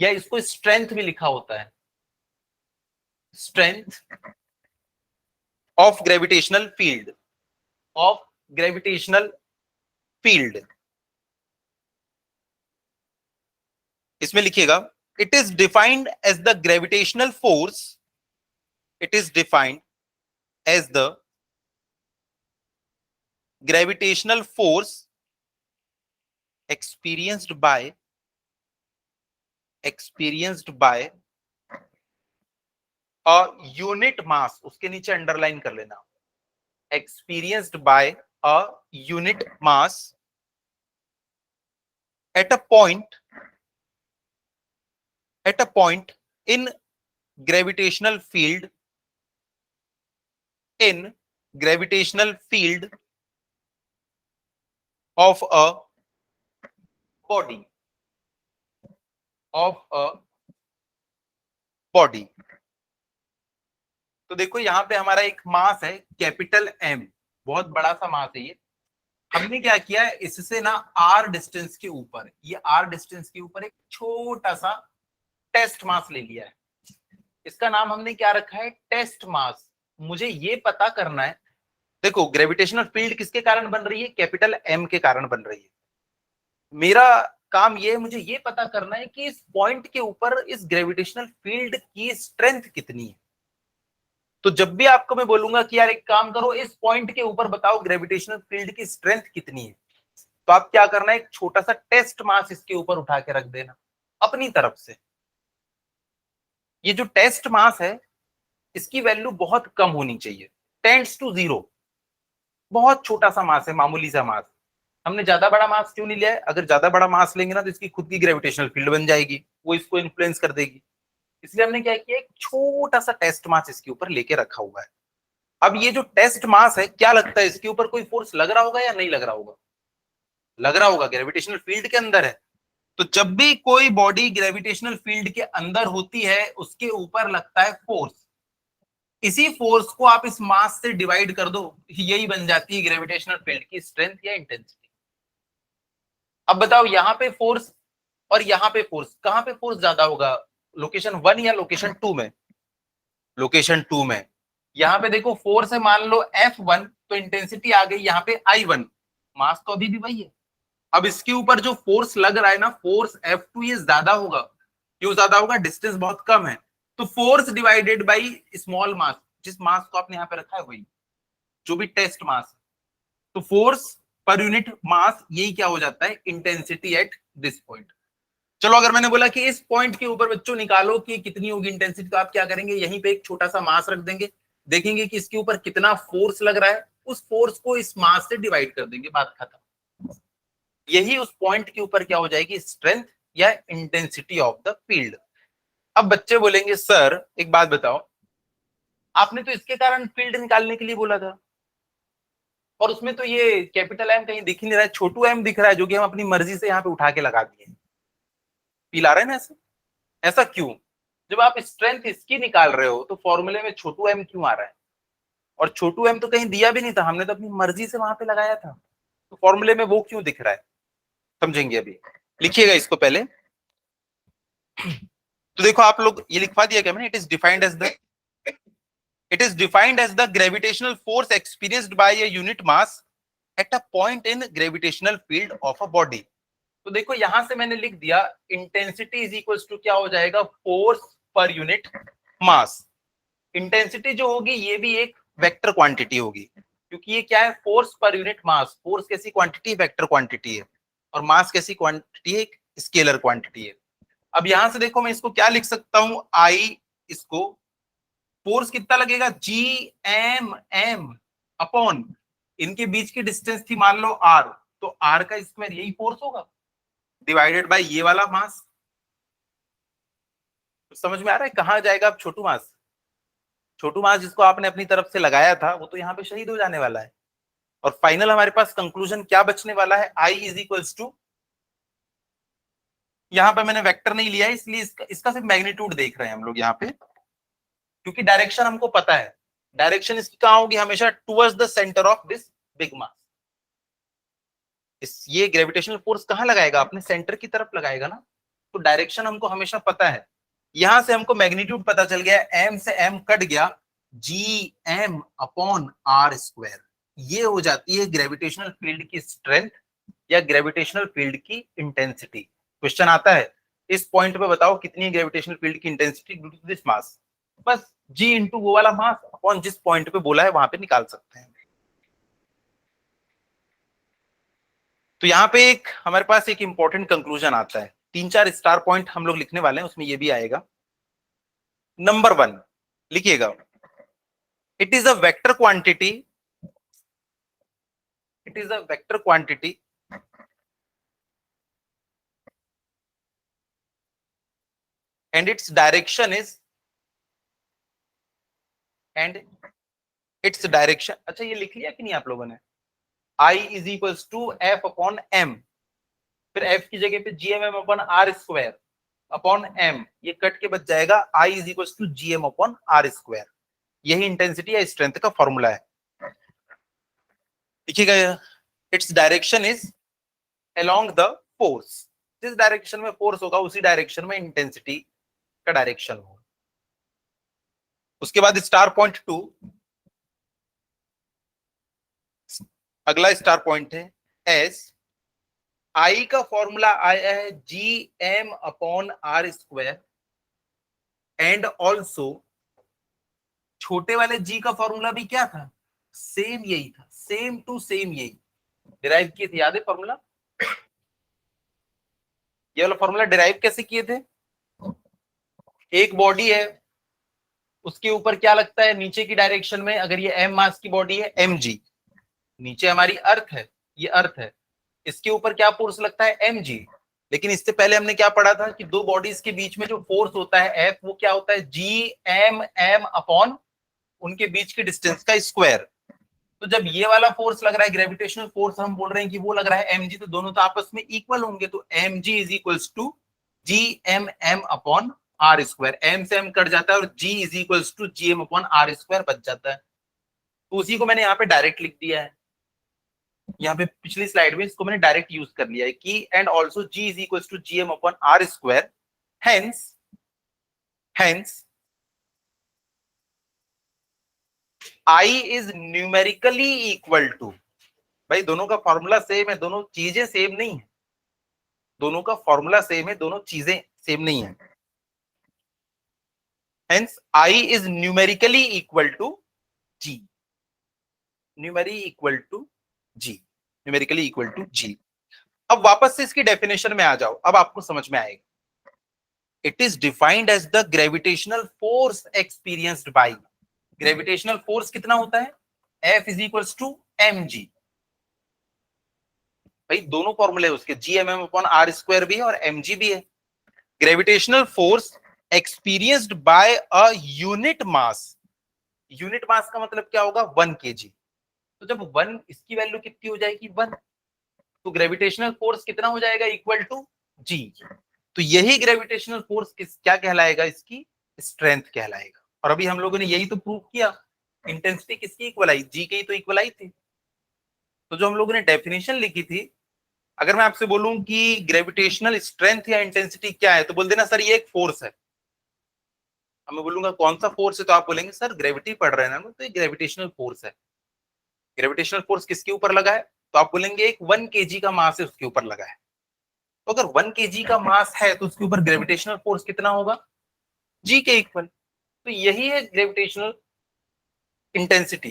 या इसको स्ट्रेंथ भी लिखा होता है, strength of gravitational field, of gravitational field. इसमें लिखिएगा it is defined as the gravitational force, it is defined as the gravitational force experienced by a unit mass, उसके नीचे अंडरलाइन कर लेना, experienced by a unit mass at a point in gravitational field of a body। तो देखो यहाँ पे हमारा एक मास है कैपिटल M, बहुत बड़ा सा मास है ये। हमने क्या किया है, इससे ना r डिस्टेंस के ऊपर, ये r डिस्टेंस के ऊपर एक छोटा सा टेस्ट मास ले लिया है। इसका नाम हमने क्या रखा है, टेस्ट मास। मुझे ये पता करना है, देखो ग्रेविटेशनल फील्ड किसके कारण बन रही है, कैपिटल M के कारण बन रही है। मेरा काम ये है, मुझे ये पता करना है कि इस पॉइंट के ऊपर इस ग्रेविटेशनल फील्ड की स्ट्रेंथ कितनी है। तो जब भी आपको मैं बोलूंगा कि यार एक काम करो, इस पॉइंट के ऊपर बताओ ग्रेविटेशनल फील्ड की स्ट्रेंथ कितनी है, तो आप क्या करना है, एक छोटा सा टेस्ट मास इसके ऊपर उठा के रख देना अपनी तरफ से। ये जो टेस्ट मास है इसकी वैल्यू बहुत कम होनी चाहिए, टेंड्स टू 0। बहुत छोटा सा मास है, मामूली सा मास। हमने ज्यादा बड़ा मास क्यों नहीं लिया है, अगर ज्यादा बड़ा मास लेंगे ना तो इसकी खुद की ग्रेविटेशनल फील्ड बन जाएगी, वो इसको इन्फ्लुएंस कर देगी। इसलिए हमने क्या किया, एक छोटा सा टेस्ट मास इसके ऊपर लेके रखा हुआ है। अब ये जो टेस्ट मास है, क्या लगता है इसके ऊपर कोई फोर्स लग रहा होगा या नहीं लग रहा होगा, लग रहा होगा, ग्रेविटेशनल फील्ड के अंदर है। तो जब भी कोई बॉडी ग्रेविटेशनल फील्ड के अंदर होती है उसके ऊपर लगता है फोर्स। इसी फोर्स को आप इस मास से डिवाइड कर दो, यही बन जाती है ग्रेविटेशनल फील्ड की स्ट्रेंथ या इंटेंसिटी। अब बताओ यहाँ पे फोर्स और यहाँ पे फोर्स, कहां पे फोर्स ज्यादा होगा, लोकेशन 1 या लोकेशन 2 में, लोकेशन 2 में। यहाँ पे देखो फोर्स है मान लो F1, तो इंटेंसिटी आ गई यहाँ पे I1, मास तो अभी भी वही है। अब इसके ऊपर जो फोर्स लग रहा है ना, फोर्स F2, ये ज्यादा होगा। क्यों ज्यादा होगा, डिस्टेंस बहुत कम है। तो force divided by small mass, जिस मास को आपने यहाँ पे रखा है वही, जो भी टेस्ट मास। तो फोर्स पर यूनिट मास, यही क्या हो जाता है, इंटेंसिटी एट दिस पॉइंट। चलो अगर मैंने बोला कि इस पॉइंट के ऊपर बच्चों निकालो कि कितनी होगी इंटेंसिटी, तो आप क्या करेंगे, यहीं पे एक छोटा सा मास रख देंगे, देखेंगे कि इसके ऊपर कितना फोर्स लग रहा है, उस फोर्स को इस मास से डिवाइड कर देंगे, बात खत्म। यही उस पॉइंट के ऊपर क्या हो जाएगी, स्ट्रेंथ या इंटेंसिटी ऑफ द फील्ड। अब बच्चे बोलेंगे सर एक बात बताओ, आपने तो इसके कारण फील्ड निकालने के लिए बोला था, और उसमें तो ये कैपिटल M कहीं दिख ही नहीं रहा है, छोटू M दिख रहा है, जो कि हम अपनी मर्जी से यहाँ पे उठा के लगा दिए। फील आ रहा है ना ऐसा, ऐसा क्यों, जब आप स्ट्रेंथ इसकी निकाल रहे हो तो फॉर्मूले में छोटू M क्यों आ रहा है, और छोटू M तो कहीं दिया भी नहीं था, हमने तो अपनी मर्जी से वहां पे लगाया था, तो फॉर्मूले में वो क्यों दिख रहा है, समझेंगे अभी। लिखिएगा इसको पहले। तो देखो आप लोग ये लिखवा दिया क्या मैंने, it is defined as the gravitational force experienced by a unit mass at a point in gravitational field of a body. तो देखो यहां से मैंने लिख दिया इंटेंसिटी इज इक्वल्स टू क्या हो जाएगा, force per unit mass. Intensity जो होगी ये भी एक वेक्टर क्वांटिटी होगी, क्योंकि ये क्या है, force per unit mass. Force कैसी क्वांटिटी, वेक्टर क्वांटिटी है, और मास कैसी क्वांटिटी है, एक स्केलर क्वांटिटी है। अब यहां से देखो मैं इसको क्या लिख सकता हूं, आई, इसको फोर्स कितना लगेगा, जी एम एम अपॉन, इनके बीच की डिस्टेंस थी मान लो आर, तो आर का स्क्वायर यही फोर्स होगा डिवाइडेड बाय ये वाला मास। तो समझ में आ रहा है कहां जाएगा अब छोटू मास? छोटू मास जिसको आपने अपनी तरफ से लगाया था वो तो यहाँ पे शहीद हो जाने वाला है। और फाइनल हमारे पास कंक्लूजन क्या बचने वाला है, आई इज इक्वल्स टू, यहाँ पे मैंने वेक्टर नहीं लिया है इसलिए इसका सिर्फ मैग्नीट्यूड देख रहे हैं हम लोग यहाँ पे, क्योंकि डायरेक्शन हमको पता है। डायरेक्शन इसकी कहां होगी, हमेशा towards the centre of this big mass. ये ग्रेविटेशनल फोर्स कहां लगाएगा, अपने सेंटर की तरफ लगाएगा ना, तो डायरेक्शन हमको हमेशा पता है। यहां से हमको मैग्नीट्यूड पता चल गया, एम से एम कट गया, g M upon are square, ये हो जाती है ग्रेविटेशनल फील्ड की स्ट्रेंथ या ग्रेविटेशनल फील्ड की इंटेंसिटी। क्वेश्चन आता है इस पॉइंट पे बताओ कितनी है ग्रेविटेशनल फील्ड की intensity due to this mass, बस जी इंटू वो वाला मास अपॉन जिस पॉइंट पे बोला है वहां पे निकाल सकते हैं। तो यहाँ पे एक हमारे पास एक इंपॉर्टेंट कंक्लूजन आता है, 3-4 स्टार पॉइंट हम लोग लिखने वाले हैं, उसमें ये भी आएगा। नंबर 1 लिखिएगा, it is a vector quantity, it is a vector quantity and its direction is and its direction, अच्छा ये लिख लिया कि नहीं आप लोगों ने, I is equals to F upon m, फिर एफ की जगह पे g M M upon are square upon m, ये कट के बच जाएगा I is equals to G M upon are square. यही इंटेंसिटी या स्ट्रेंथ का फॉर्मूला है। देखिएगा, its direction is along the force, जिस डायरेक्शन में फोर्स होगा उसी डायरेक्शन में इंटेंसिटी का डायरेक्शन होगा। उसके बाद स्टार पॉइंट 2, अगला स्टार पॉइंट है एस, आई का फॉर्मूला आया है G M upon are square, and also छोटे वाले जी का फॉर्मूला भी क्या था, सेम यही था, सेम टू सेम यही डिराइव किए थे, याद है फॉर्मूला, ये वाला फॉर्मूला डिराइव कैसे किए थे, एक बॉडी है उसके ऊपर क्या लगता है नीचे की डायरेक्शन में, अगर ये एम मास की बॉडी है एम जी, नीचे हमारी अर्थ है, ये अर्थ है, इसके ऊपर क्या फोर्स लगता है एम जी। लेकिन इससे पहले हमने क्या पढ़ा था कि दो बॉडीज के बीच में जो फोर्स होता है एफ, वो क्या होता है जी एम एम अपॉन उनके बीच के डिस्टेंस का स्क्वायर। तो जब ये वाला फोर्स लग रहा है ग्रेविटेशनल फोर्स, हम बोल रहे हैं कि वो लग रहा है एम जी, तो दोनों तो आपस में इक्वल होंगे, तो m g is equals to G M M upon are square, m से एम कट जाता है और g is equals to G M upon are square बच जाता है। तो उसी को मैंने यहाँ पे डायरेक्ट लिख दिया है, यहाँ पे पिछली स्लाइड में इसको मैंने डायरेक्ट यूज कर लिया है कि and also g is equal to G M upon are square, hence hence I is numerically equal to, भाई दोनों का फॉर्मूला सेम है, दोनों चीजें सेम नहीं है, दोनों का फॉर्मूला सेम है, दोनों चीजें सेम नहीं है, hence I is numerically equal to g, numerically equal to g, numerically equal to g. अब वापस से इसकी डेफिनेशन में आ जाओ, अब आपको समझ में आएगा। It is defined as the gravitational force experienced by, gravitational force कितना होता है, F is equals to m g, भाई दोनों फॉर्मूले उसके, g M M upon are square भी है और एम जी भी है। Gravitational force experienced by a unit mass, unit mass का मतलब क्या होगा 1 kg, तो जब 1 इसकी वैल्यू कितनी हो जाएगी 1, तो ग्रेविटेशनल फोर्स कितना हो जाएगा इक्वल टू जी। तो यही ग्रेविटेशनल फोर्स क्या कहलाएगा, इसकी स्ट्रेंथ कहलाएगा। और अभी हम लोगों ने यही तो प्रूव किया, इंटेंसिटी किसकी इक्वल आई, जी की तो इक्वल आई थी। तो जो हम लोगों ने डेफिनेशन लिखी थी, अगर मैं आपसे बोलूं कि ग्रेविटेशनल स्ट्रेंथ या इंटेंसिटी क्या है, तो बोल देना सर ये एक फोर्स है। अब मैं बोलूंगा कौन सा फोर्स है, तो आप बोलेंगे सर ग्रेविटी पढ़ रहे हैं ना, तो ये ग्रेविटेशनल फोर्स है। ग्रेविटेशनल फोर्स किसके ऊपर लगा है, तो आप बोलेंगे एक 1 kg का मास है उसके ऊपर लगा है। तो अगर 1 kg का मास है तो उसके ऊपर ग्रेविटेशनल फोर्स कितना होगा, जी के इक्वल। तो यही है gravitational intensity,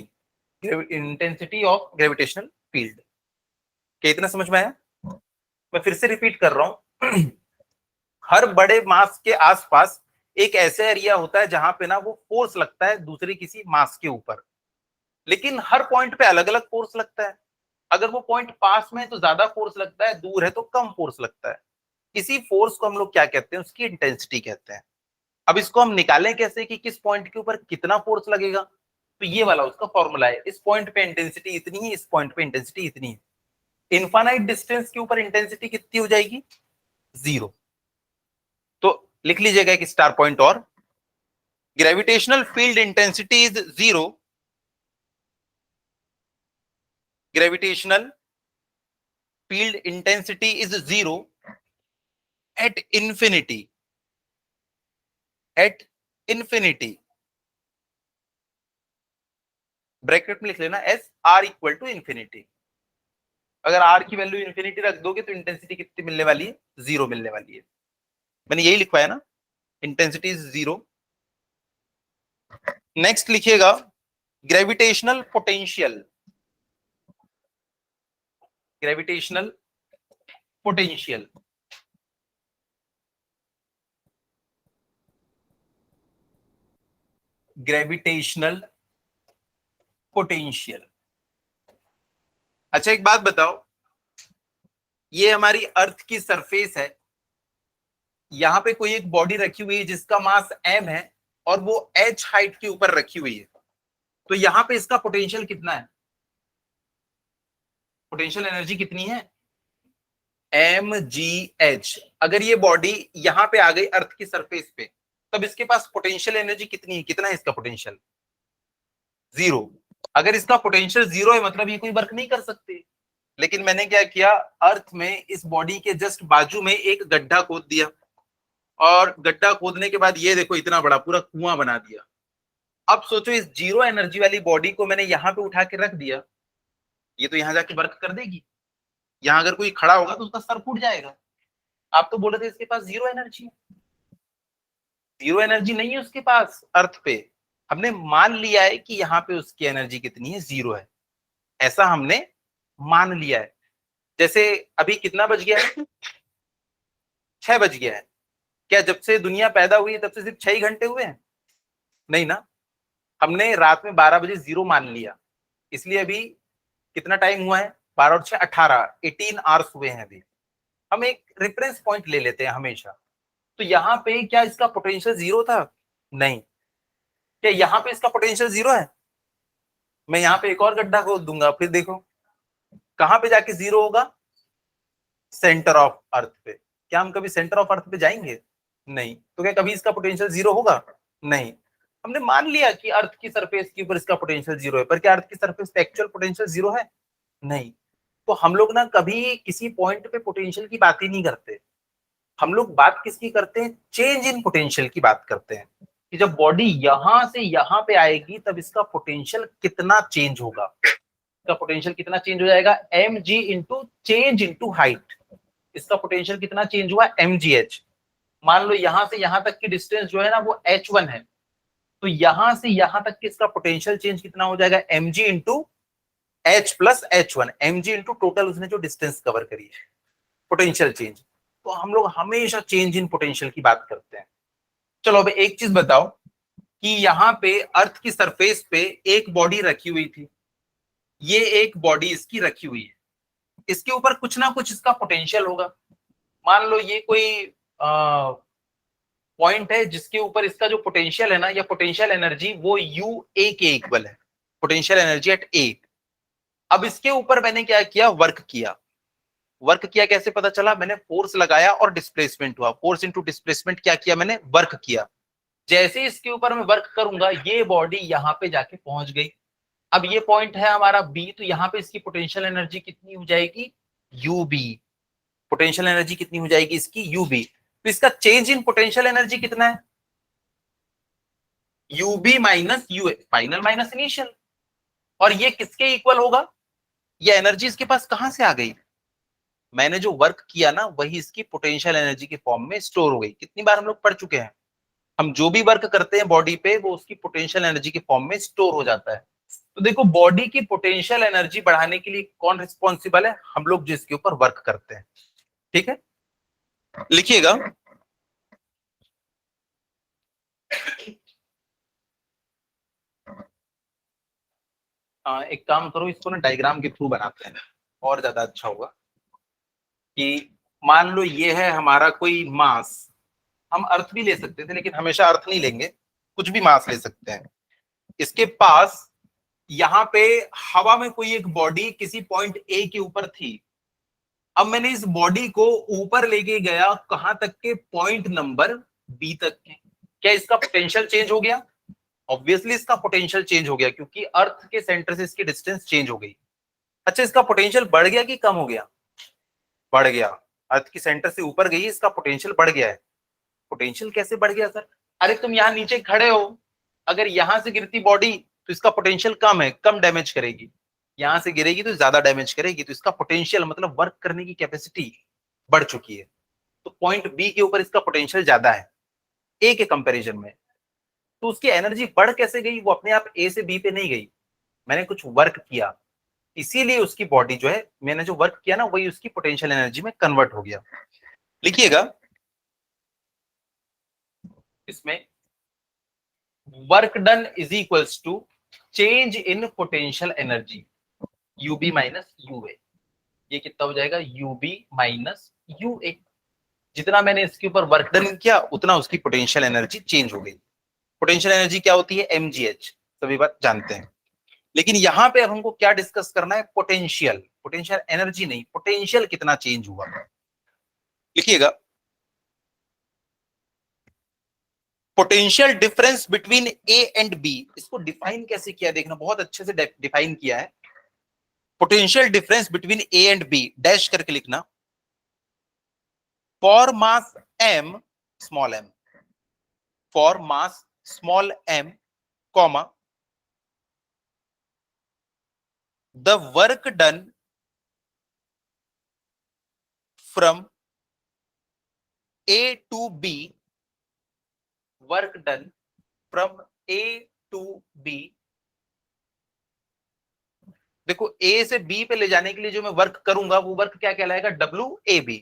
intensity of gravitational field. क्या इतना समझ में आया? मैं फिर से रिपीट कर रहा हूं, हर बड़े मास के आसपास एक ऐसा एरिया होता है जहां पे ना वो फोर्स लगता है दूसरे किसी मास के ऊपर, लेकिन हर पॉइंट पे अलग अलग फोर्स लगता है। अगर वो पॉइंट पास में है तो ज्यादा फोर्स लगता है, दूर है तो कम फोर्स लगता है। इसी फोर्स को हम लोग क्या कहते हैं, उसकी इंटेंसिटी कहते हैं। अब इसको हम निकालें कैसे कि किस पॉइंट के ऊपर कितना फोर्स लगेगा, तो ये वाला उसका फॉर्मूला है। इस पॉइंट पे इंटेंसिटी इतनी है, इस पॉइंट पे इंटेंसिटी इतनी है। इनफाइनाइट डिस्टेंस के ऊपर इंटेंसिटी कितनी हो जाएगी, 0। तो लिख लीजिएगा एक स्टार पॉइंट और, gravitational field intensity is 0, gravitational field intensity is 0 at infinity, at infinity, bracket में लिख लेना as r equal to infinity. अगर आर की वैल्यू इंफिनिटी रख दोगे तो इंटेंसिटी कितनी मिलने वाली है, 0 मिलने वाली है। मैंने यही लिखवाया ना, इंटेंसिटी इज 0। नेक्स्ट लिखिएगा gravitational potential, gravitational potential. Gravitational potential. अच्छा एक बात बताओ, ये हमारी अर्थ की सरफेस है, यहां पे कोई एक बॉडी रखी हुई है जिसका मास m है और वो h हाइट के ऊपर रखी हुई है, तो यहां पे इसका पोटेंशियल कितना है, पोटेंशियल एनर्जी कितनी है, mgh। अगर ये बॉडी यहां पे आ गई अर्थ की सरफेस पे, तब इसके पास पोटेंशियल एनर्जी कितनी है, कितना है इसका पोटेंशियल, 0। अगर इसका पोटेंशियल 0 है मतलब ये कोई वर्क नहीं कर सकती। लेकिन मैंने क्या किया, अर्थ में इस बॉडी के जस्ट बाजू में एक गड्ढा खोद दिया, और गड्ढा खोदने के बाद ये देखो इतना बड़ा पूरा कुआं बना दिया। अब सोचो इस 0 एनर्जी वाली बॉडी को मैंने यहां पे उठा के रख दिया, ये तो यहां जाके वर्क कर देगी। यहां अगर कोई खड़ा होगा तो उसका सर फूट जाएगा। आप तो बोल रहे थे इसके पास 0 एनर्जी है, 0 एनर्जी नहीं है उसके पास अर्थ पे। हमने मान लिया है कि यहाँ पे उसकी एनर्जी कितनी है, 0 है, ऐसा हमने मान लिया है। जैसे अभी कितना बज गया है, 6 बज गया है। क्या जब से दुनिया पैदा हुई है तब से सिर्फ 6 ही घंटे हुए हैं, नहीं ना। हमने रात में 12 बजे 0 मान लिया, इसलिए अभी कितना टाइम हुआ है, 12 और 6 18, 18 आवर्स हुए हैं अभी। हम एक रेफरेंस पॉइंट ले लेते हैं हमेशा। तो यहाँ पे क्या इसका पोटेंशियल 0 था, नहीं। क्या यहाँ पे इसका पोटेंशियल 0 है, मैं यहाँ पे एक और गड्ढा खोद दूंगा, फिर देखो कहां पे जाके 0 होगा, सेंटर ऑफ अर्थ पे। क्या हम कभी सेंटर ऑफ अर्थ पे जाएंगे, नहीं। तो क्या कभी इसका पोटेंशियल 0 होगा, नहीं। हमने मान लिया कि अर्थ की सरफेस के ऊपर इसका पोटेंशियल 0 है, पर क्या अर्थ की सरफेस पे एक्चुअल पोटेंशियल 0 है, नहीं। तो हम लोग ना कभी किसी पॉइंट पे पोटेंशियल की बात ही नहीं करते। हम लोग बात किसकी करते हैं, चेंज इन पोटेंशियल की बात करते हैं, कि जब बॉडी यहां से यहां पे आएगी तब इसका पोटेंशियल कितना चेंज होगा। इसका पोटेंशियल कितना चेंज हो जाएगा, mg into change into height. इसका पोटेंशियल कितना चेंज हुआ, mgh। मान लो यहां से यहां तक की डिस्टेंस जो है ना वो h1 है, तो यहां से यहां तक की इसका पोटेंशियल चेंज कितना हो जाएगा, mg into h plus h1, mg into total उसने जो डिस्टेंस कवर करी है, पोटेंशियल चेंज। तो हम लोग हमेशा चेंज इन पोटेंशियल की बात करते हैं। चलो अब एक चीज बताओ कि यहाँ पे अर्थ की सरफेस पे एक बॉडी रखी हुई थी, ये एक बॉडी इसकी रखी हुई है, इसके ऊपर कुछ ना कुछ इसका पोटेंशियल होगा। मान लो ये कोई पॉइंट है जिसके ऊपर इसका जो पोटेंशियल है ना, या पोटेंशियल एनर्जी, वो यू ए के इक्वल है, पोटेंशियल एनर्जी एट ए। अब इसके ऊपर मैंने क्या किया, वर्क किया। वर्क किया कैसे पता चला, मैंने फोर्स लगाया और डिस्प्लेसमेंट हुआ, फोर्स इंटू डिस्प्लेसमेंट क्या किया मैंने, वर्क किया। जैसे इसके ऊपर मैं वर्क करूंगा ये बॉडी यहाँ पे जाके पहुंच गई। अब ये पॉइंट है हमारा बी, तो यहाँ पे इसकी पोटेंशियल एनर्जी कितनी हो जाएगी, यूबी। पोटेंशियल एनर्जी कितनी हो जाएगी इसकी, यूबी। तो इसका चेंज इन पोटेंशियल एनर्जी कितना है, UB minus UA, final minus initial. और ये किसके इक्वल होगा, ये एनर्जी इसके पास कहां से आ गई, मैंने जो वर्क किया ना वही इसकी पोटेंशियल एनर्जी के फॉर्म में स्टोर हो गई। कितनी बार हम लोग पढ़ चुके हैं, हम जो भी वर्क करते हैं बॉडी पे वो उसकी पोटेंशियल एनर्जी के फॉर्म में स्टोर हो जाता है। तो देखो बॉडी की पोटेंशियल एनर्जी बढ़ाने के लिए कौन रिस्पॉन्सिबल है, हम लोग जिसके ऊपर वर्क करते हैं, ठीक है। लिखिएगा, एक काम करो, इसको ना डायग्राम के थ्रू बनाते हैं और ज्यादा अच्छा होगा। कि मान लो ये है हमारा कोई मास, हम अर्थ भी ले सकते थे लेकिन हमेशा अर्थ नहीं लेंगे, कुछ भी मास ले सकते हैं। इसके पास यहाँ पे हवा में कोई एक बॉडी किसी पॉइंट ए के ऊपर थी। अब मैंने इस बॉडी को ऊपर लेके गया कहां तक के, पॉइंट नंबर बी तक के। क्या इसका पोटेंशियल चेंज हो गया? ऑब्वियसली इसका पोटेंशियल चेंज हो गया क्योंकि अर्थ के सेंटर से इसकी डिस्टेंस चेंज हो गई। अच्छा, इसका पोटेंशियल बढ़ गया कि कम हो गया? बढ़ गया। अर्थ की सेंटर से ऊपर गई, इसका पोटेंशियल बढ़ गया है। पोटेंशियल कैसे बढ़ गया सर? अरे तुम यहाँ नीचे खड़े हो, अगर यहां से गिरती बॉडी तो इसका पोटेंशियल कम है, कम डैमेज करेगी। यहां से गिरेगी तो ज्यादा डैमेज करेगी, तो इसका पोटेंशियल मतलब वर्क करने की कैपेसिटी बढ़ चुकी है। तो पॉइंट बी के ऊपर इसका पोटेंशियल ज्यादा है ए के कंपैरिजन में। तो उसकी एनर्जी बढ़ कैसे गई? वो अपने आप ए से बी पे नहीं गई, मैंने कुछ वर्क किया, इसीलिए उसकी बॉडी जो है, मैंने जो वर्क किया ना वही उसकी पोटेंशियल एनर्जी में कन्वर्ट हो गया। लिखिएगा इसमें, work done is equals to change in potential energy UB minus UA. ये कितना हो जाएगा? UB minus UA. जितना मैंने इसके ऊपर वर्क डन किया उतना उसकी पोटेंशियल एनर्जी चेंज हो गई। पोटेंशियल एनर्जी क्या होती है? mgh, सभी बात जानते हैं। लेकिन यहां पे अब हमको क्या डिस्कस करना है? पोटेंशियल। पोटेंशियल एनर्जी नहीं, पोटेंशियल कितना चेंज हुआ। लिखिएगा, potential difference between A and B. इसको डिफाइन कैसे किया देखना, बहुत अच्छे से डिफाइन किया है। Potential difference between A and B dash करके लिखना, for mass m small m, for mass small m comma the work done from A to B, work done from A to B। देखो A से B पे ले जाने के लिए जो मैं वर्क करूंगा वो वर्क क्या कहलाएगा? WAB।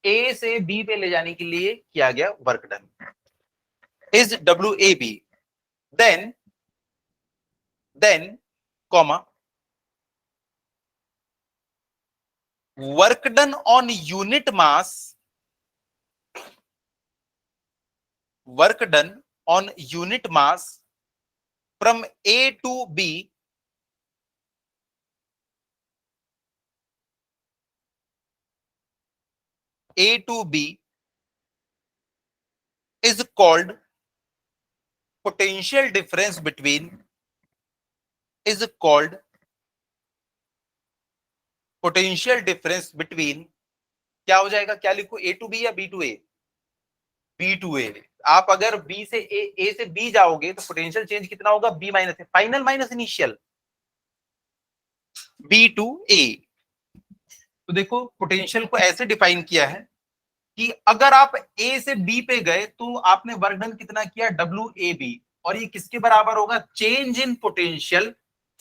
A से B पे ले जाने के लिए किया गया work done is WAB, then comma work done on unit mass, work done on unit mass from A to B is called potential difference between, is called potential difference between, क्या हो जाएगा? क्या लिखो? A to B या B to A? B to A। आप अगर B से A से B जाओगे तो पोटेंशियल चेंज कितना होगा? B माइनस है, final minus initial, B to A। तो देखो पोटेंशियल को ऐसे डिफाइन किया है कि अगर आप A से B पे गए तो आपने वर्क डन कितना किया? WAB। और ये किसके बराबर होगा? Change in potential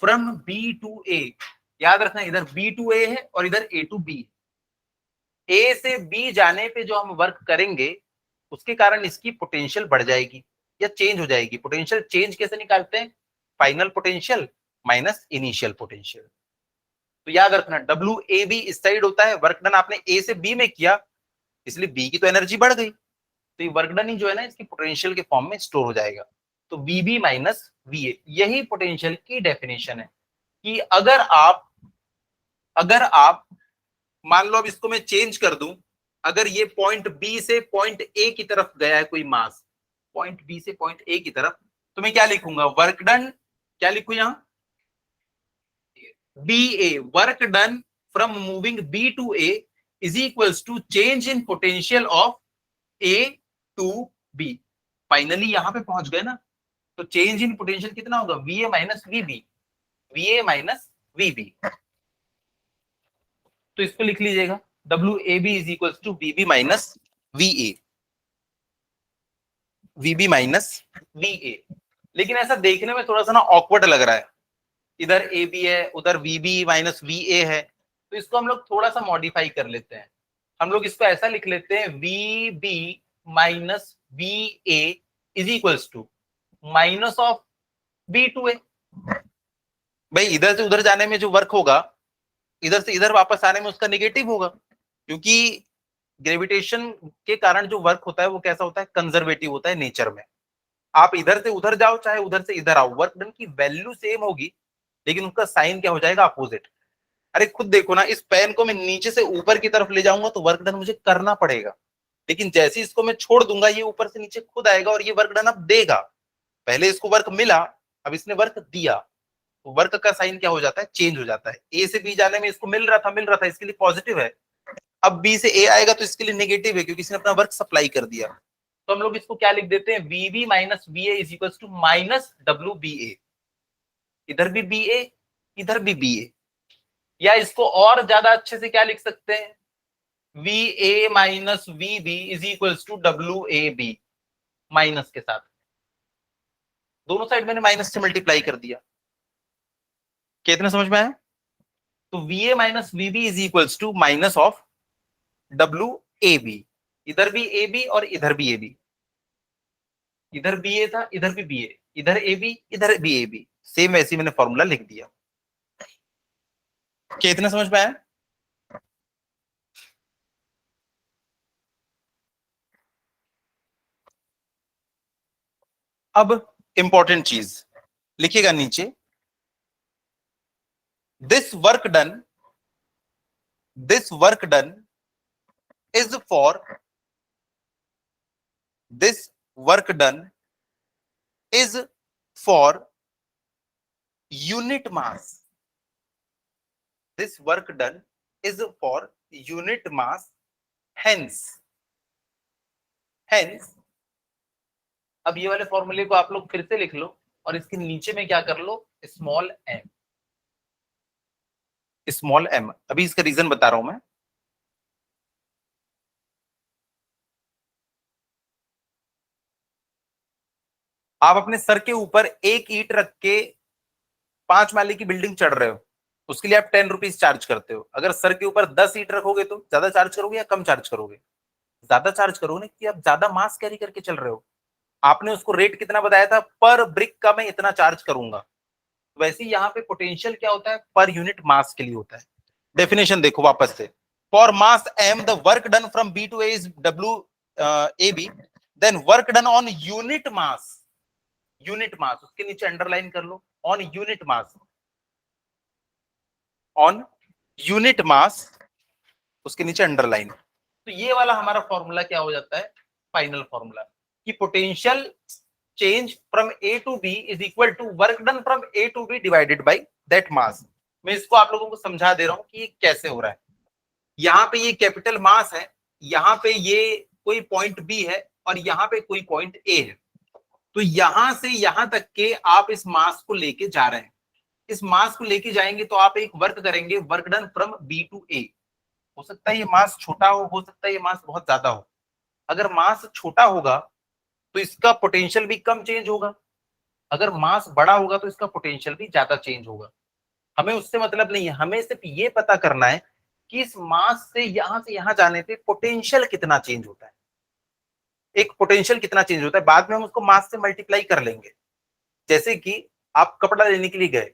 from B to A। याद रखना, इधर B to A है और इधर A to B। A से B जाने पे जो हम वर्क करेंगे उसके कारण इसकी पोटेंशियल बढ़ जाएगी या चेंज हो जाएगी। पोटेंशियल चेंज कैसे निकालते हैं? Final potential minus initial potential. तो याद रखना WAB इस साइड होता है, वर्क डन आपने A से B में किया इसलिए B की तो एनर्जी बढ़ गई, तो ये वर्क डन ही जो है ना इसकी पोटेंशियल के फॉर्म में स्टोर हो जाएगा। तो VB माइनस VA, यही पोटेंशियल की डेफिनेशन है। कि अगर आप मान लो, अब इसको मैं चेंज कर दूं, अगर ये पॉइंट बी से पॉइंट ए की तरफ गया है कोई मास, पॉइंट बी से पॉइंट ए की तरफ, तो मैं क्या लिखूंगा? वर्क डन, क्या लिखूं यहां? BA, work done from moving B to A is equals to change in potential of A to B। Finally यहां पे पहुंच गए ना, तो चेंज इन पोटेंशियल कितना होगा? VA minus VB, VA minus VB। तो इसको लिख लीजिएगा, WAB is equal to VB minus VA, VB minus VA। लेकिन ऐसा देखने में थोड़ा सा ना ऑकवर्ड लग रहा है, इधर AB है उधर VB माइनस VA है, तो इसको हम लोग थोड़ा सा मॉडिफाई कर लेते हैं। हम लोग इसको ऐसा लिख लेते हैं, V B minus V A is equals to minus of B to A. भाई इधर से उधर जाने में जो वर्क होगा, इधर से इधर वापस आने में उसका निगेटिव होगा, क्योंकि ग्रेविटेशन के कारण जो वर्क होता है वो कैसा होता है, कंजर्वेटिव होता है नेचर में। आप इधर से उधर जाओ चाहे उधर से इधर आओ, वर्क डन की वैल्यू सेम होगी, लेकिन उसका साइन क्या हो जाएगा, अपोजिट। अरे खुद देखो ना, इस पेन को मैं नीचे से ऊपर की तरफ ले जाऊंगा तो वर्क डन मुझे करना पड़ेगा, लेकिन जैसे ही इसको मैं छोड़ दूंगा ये ऊपर से नीचे खुद आएगा और ये वर्क डन अब देगा। पहले इसको वर्क मिला, अब इसने वर्क दिया, तो वर्क का साइन क्या हो जाता है, चेंज हो जाता है। ए से बी जाने में इसको मिल रहा था, इसके लिए पॉजिटिव है। अब बी से ए आएगा तो इसके लिए नेगेटिव है, क्योंकि इसने अपना वर्क सप्लाई कर दिया। तो हम लोग इसको क्या लिख देते हैं, V B minus V A is equal to minus W B A. इधर भी बी ए, इधर भी बी ए। या इसको और ज्यादा अच्छे से क्या लिख सकते हैं, V A minus V B is equal to W A B, minus के साथ दोनों साइड मैंने माइनस से मल्टीप्लाई कर दिया। कितना समझ में आया? तो V A minus V B is equal to minus of W A B. इधर भी ए बी और इधर भी ए बी, इधर बी ए था इधर भी बी ए, इधर ए बी इधर भी ए बी, सेम वैसे मैंने फॉर्मूला लिख दिया। कितना समझ में आया? अब इंपॉर्टेंट चीज लिखिएगा नीचे, this work done is for this work done is for unit mass. This work done is for unit mass. Hence अब ये वाले फॉर्मूले को आप लोग फिर से लिख लो और इसके नीचे में क्या कर लो, स्मॉल एम। अभी इसका रीजन बता रहा हूं मैं। आप अपने सर के ऊपर एक ईंट रख के 5 माले की बिल्डिंग चढ़ रहे हो, उसके लिए आप 10 रुपीज चार्ज करते हो। अगर सर के ऊपर 10 ईंट रखोगे तो ज्यादा चार्ज करोगे या कम चार्ज करोगे? ज्यादा चार्ज करोगे, कि आप ज्यादा मास कैरी करके चल रहे हो। आपने उसको रेट कितना बताया था, पर ब्रिक का मैं इतना चार्ज करूंगा। वैसे ही यहाँ पे पोटेंशियल क्या होता है, पर यूनिट मास के लिए होता है। डेफिनेशन देखो वापस से, for mass m the work done from b to a is w a b, then work done on unit mass उसके नीचे अंडरलाइन कर लो, ऑन यूनिट मास उसके नीचे अंडरलाइन। तो ये वाला हमारा फॉर्मूला क्या हो जाता है, फाइनल फॉर्मूला, कि potential change from A to B is equal to work done from A to B divided by that mass. मैं इसको आप लोगों को समझा दे रहा हूं कि ये कैसे हो रहा है। यहाँ पे ये कैपिटल मास है, यहाँ पे ये कोई पॉइंट बी है और यहाँ पे कोई पॉइंट ए है। तो यहां से यहां तक के आप इस मास को लेके जा रहे हैं। इस मास को लेके जाएंगे तो आप एक वर्क करेंगे, work done from B to A. हो सकता है ये मास छोटा हो सकता है ये मास बहुत ज्यादा हो। अगर मास छोटा होगा तो इसका पोटेंशियल भी कम चेंज होगा, अगर मास बड़ा होगा तो इसका पोटेंशियल भी ज्यादा चेंज होगा। हमें उससे मतलब नहीं है, हमें सिर्फ ये पता करना है कि इस मास से यहां जाने पे पोटेंशियल कितना चेंज होता है। एक पोटेंशियल कितना चेंज होता है, बाद में हम उसको मास से मल्टीप्लाई कर लेंगे। जैसे कि आप कपड़ा लेने के लिए गए,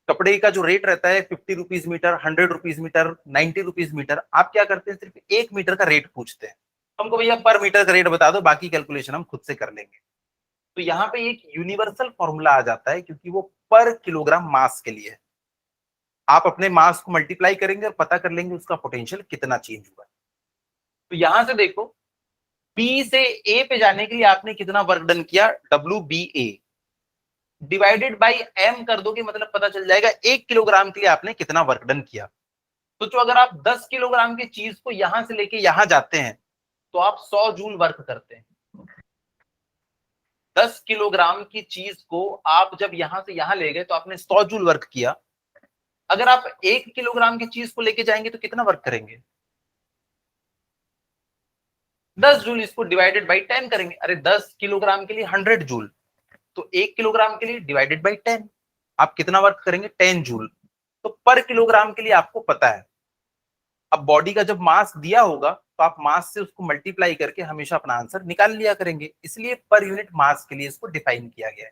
कपड़े का जो रेट रहता है 50 rupees metre, 100 rupees metre, 90 rupees metre, आप क्या करते हैं, सिर्फ 1 मीटर का रेट पूछते हैं। हमको भैया पर मीटर का रेट बता दो, बाकी कैलकुलेशन हम खुद से कर लेंगे। तो यहाँ पे एक यूनिवर्सल फॉर्मूला आ जाता है, क्योंकि वो पर किलोग्राम मास के लिए है। आप अपने मास को मल्टीप्लाई करेंगे और पता कर लेंगे उसका पोटेंशियल कितना चेंज हुआ। तो यहां से देखो, बी से ए पे जाने के लिए आपने कितना वर्क डन किया, W B A divided by m कर दोगे, मतलब पता चल जाएगा 1 किलोग्राम के लिए आपने कितना वर्क डन किया। तो जो अगर आप 10 किलोग्राम की चीज को यहां से लेके यहां जाते हैं तो आप 100 जूल वर्क करते हैं। 10 किलोग्राम की चीज को आप जब यहां से यहां ले गए तो आपने 100 जूल वर्क किया। अगर आप 1 किलोग्राम की चीज को लेके जाएंगे तो कितना वर्क करेंगे, 10 जूल। इसको डिवाइडेड बाई 10 करेंगे, अरे 10 किलोग्राम के लिए 100 जूल, तो 1 किलोग्राम के लिए डिवाइडेड बाई 10 आप कितना वर्क करेंगे, 10 जूल। तो पर किलोग्राम के लिए आपको पता है अब बॉडी का जब मास दिया होगा तो आप मास से उसको मल्टीप्लाई करके हमेशा अपना आंसर निकाल लिया करेंगे, इसलिए पर यूनिट मास के लिए इसको डिफाइन किया गया है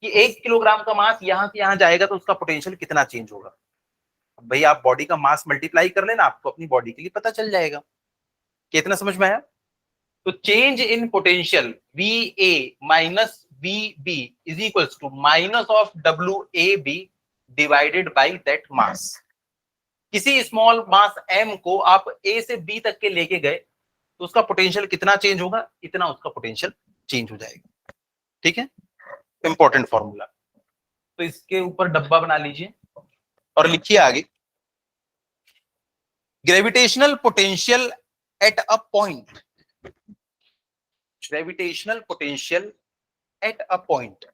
कि 1 किलोग्राम का मास यहां से यहां जाएगा तो उसका पोटेंशियल कितना चेंज होगा। भाई आप बॉडी का मास मल्टीप्लाई कर लेना, आपको अपनी बॉडी के लिए पता चल जाएगा। कितना समझ में आया? तो change in potential V A minus V B is equal to minus of W A B divided by that mass. किसी स्मॉल मास m को आप a से b तक के लेके गए तो उसका पोटेंशियल कितना चेंज होगा, इतना उसका पोटेंशियल चेंज हो जाएगा। ठीक है, इंपॉर्टेंट फॉर्मूला। तो इसके ऊपर डब्बा बना लीजिए और लिखिए आगे, gravitational potential at a point, gravitational potential at a point,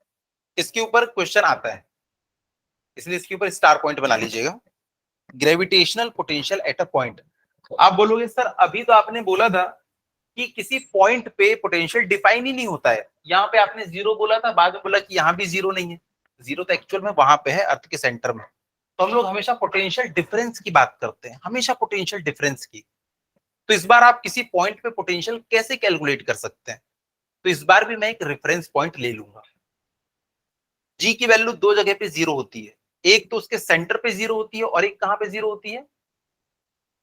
इसके ऊपर क्वेश्चन आता है, इसलिए इसके ऊपर स्टार पॉइंट बना लीजिएगा। Gravitational potential at a point. आप बोलोगे सर अभी तो आपने बोला था कि किसी पॉइंट पे पोटेंशियल डिफाइन ही नहीं होता है, यहाँ पे आपने जीरो बोला था, बाद में बोला कि यहाँ भी जीरो नहीं है। जीरो तो एक्चुअल में वहां पे है, अर्थ के सेंटर में। तो हम लोग हमेशा पोटेंशियल डिफरेंस की बात करते हैं, हमेशा पोटेंशियल डिफरेंस की। तो इस बार आप किसी पॉइंट पे पोटेंशियल कैसे कैलकुलेट कर सकते हैं? तो इस बार भी मैं एक रेफरेंस पॉइंट ले लूंगा। जी की वैल्यू दो जगह पे जीरो होती है, एक तो उसके सेंटर पे जीरो होती है और एक कहां पे जीरो होती है,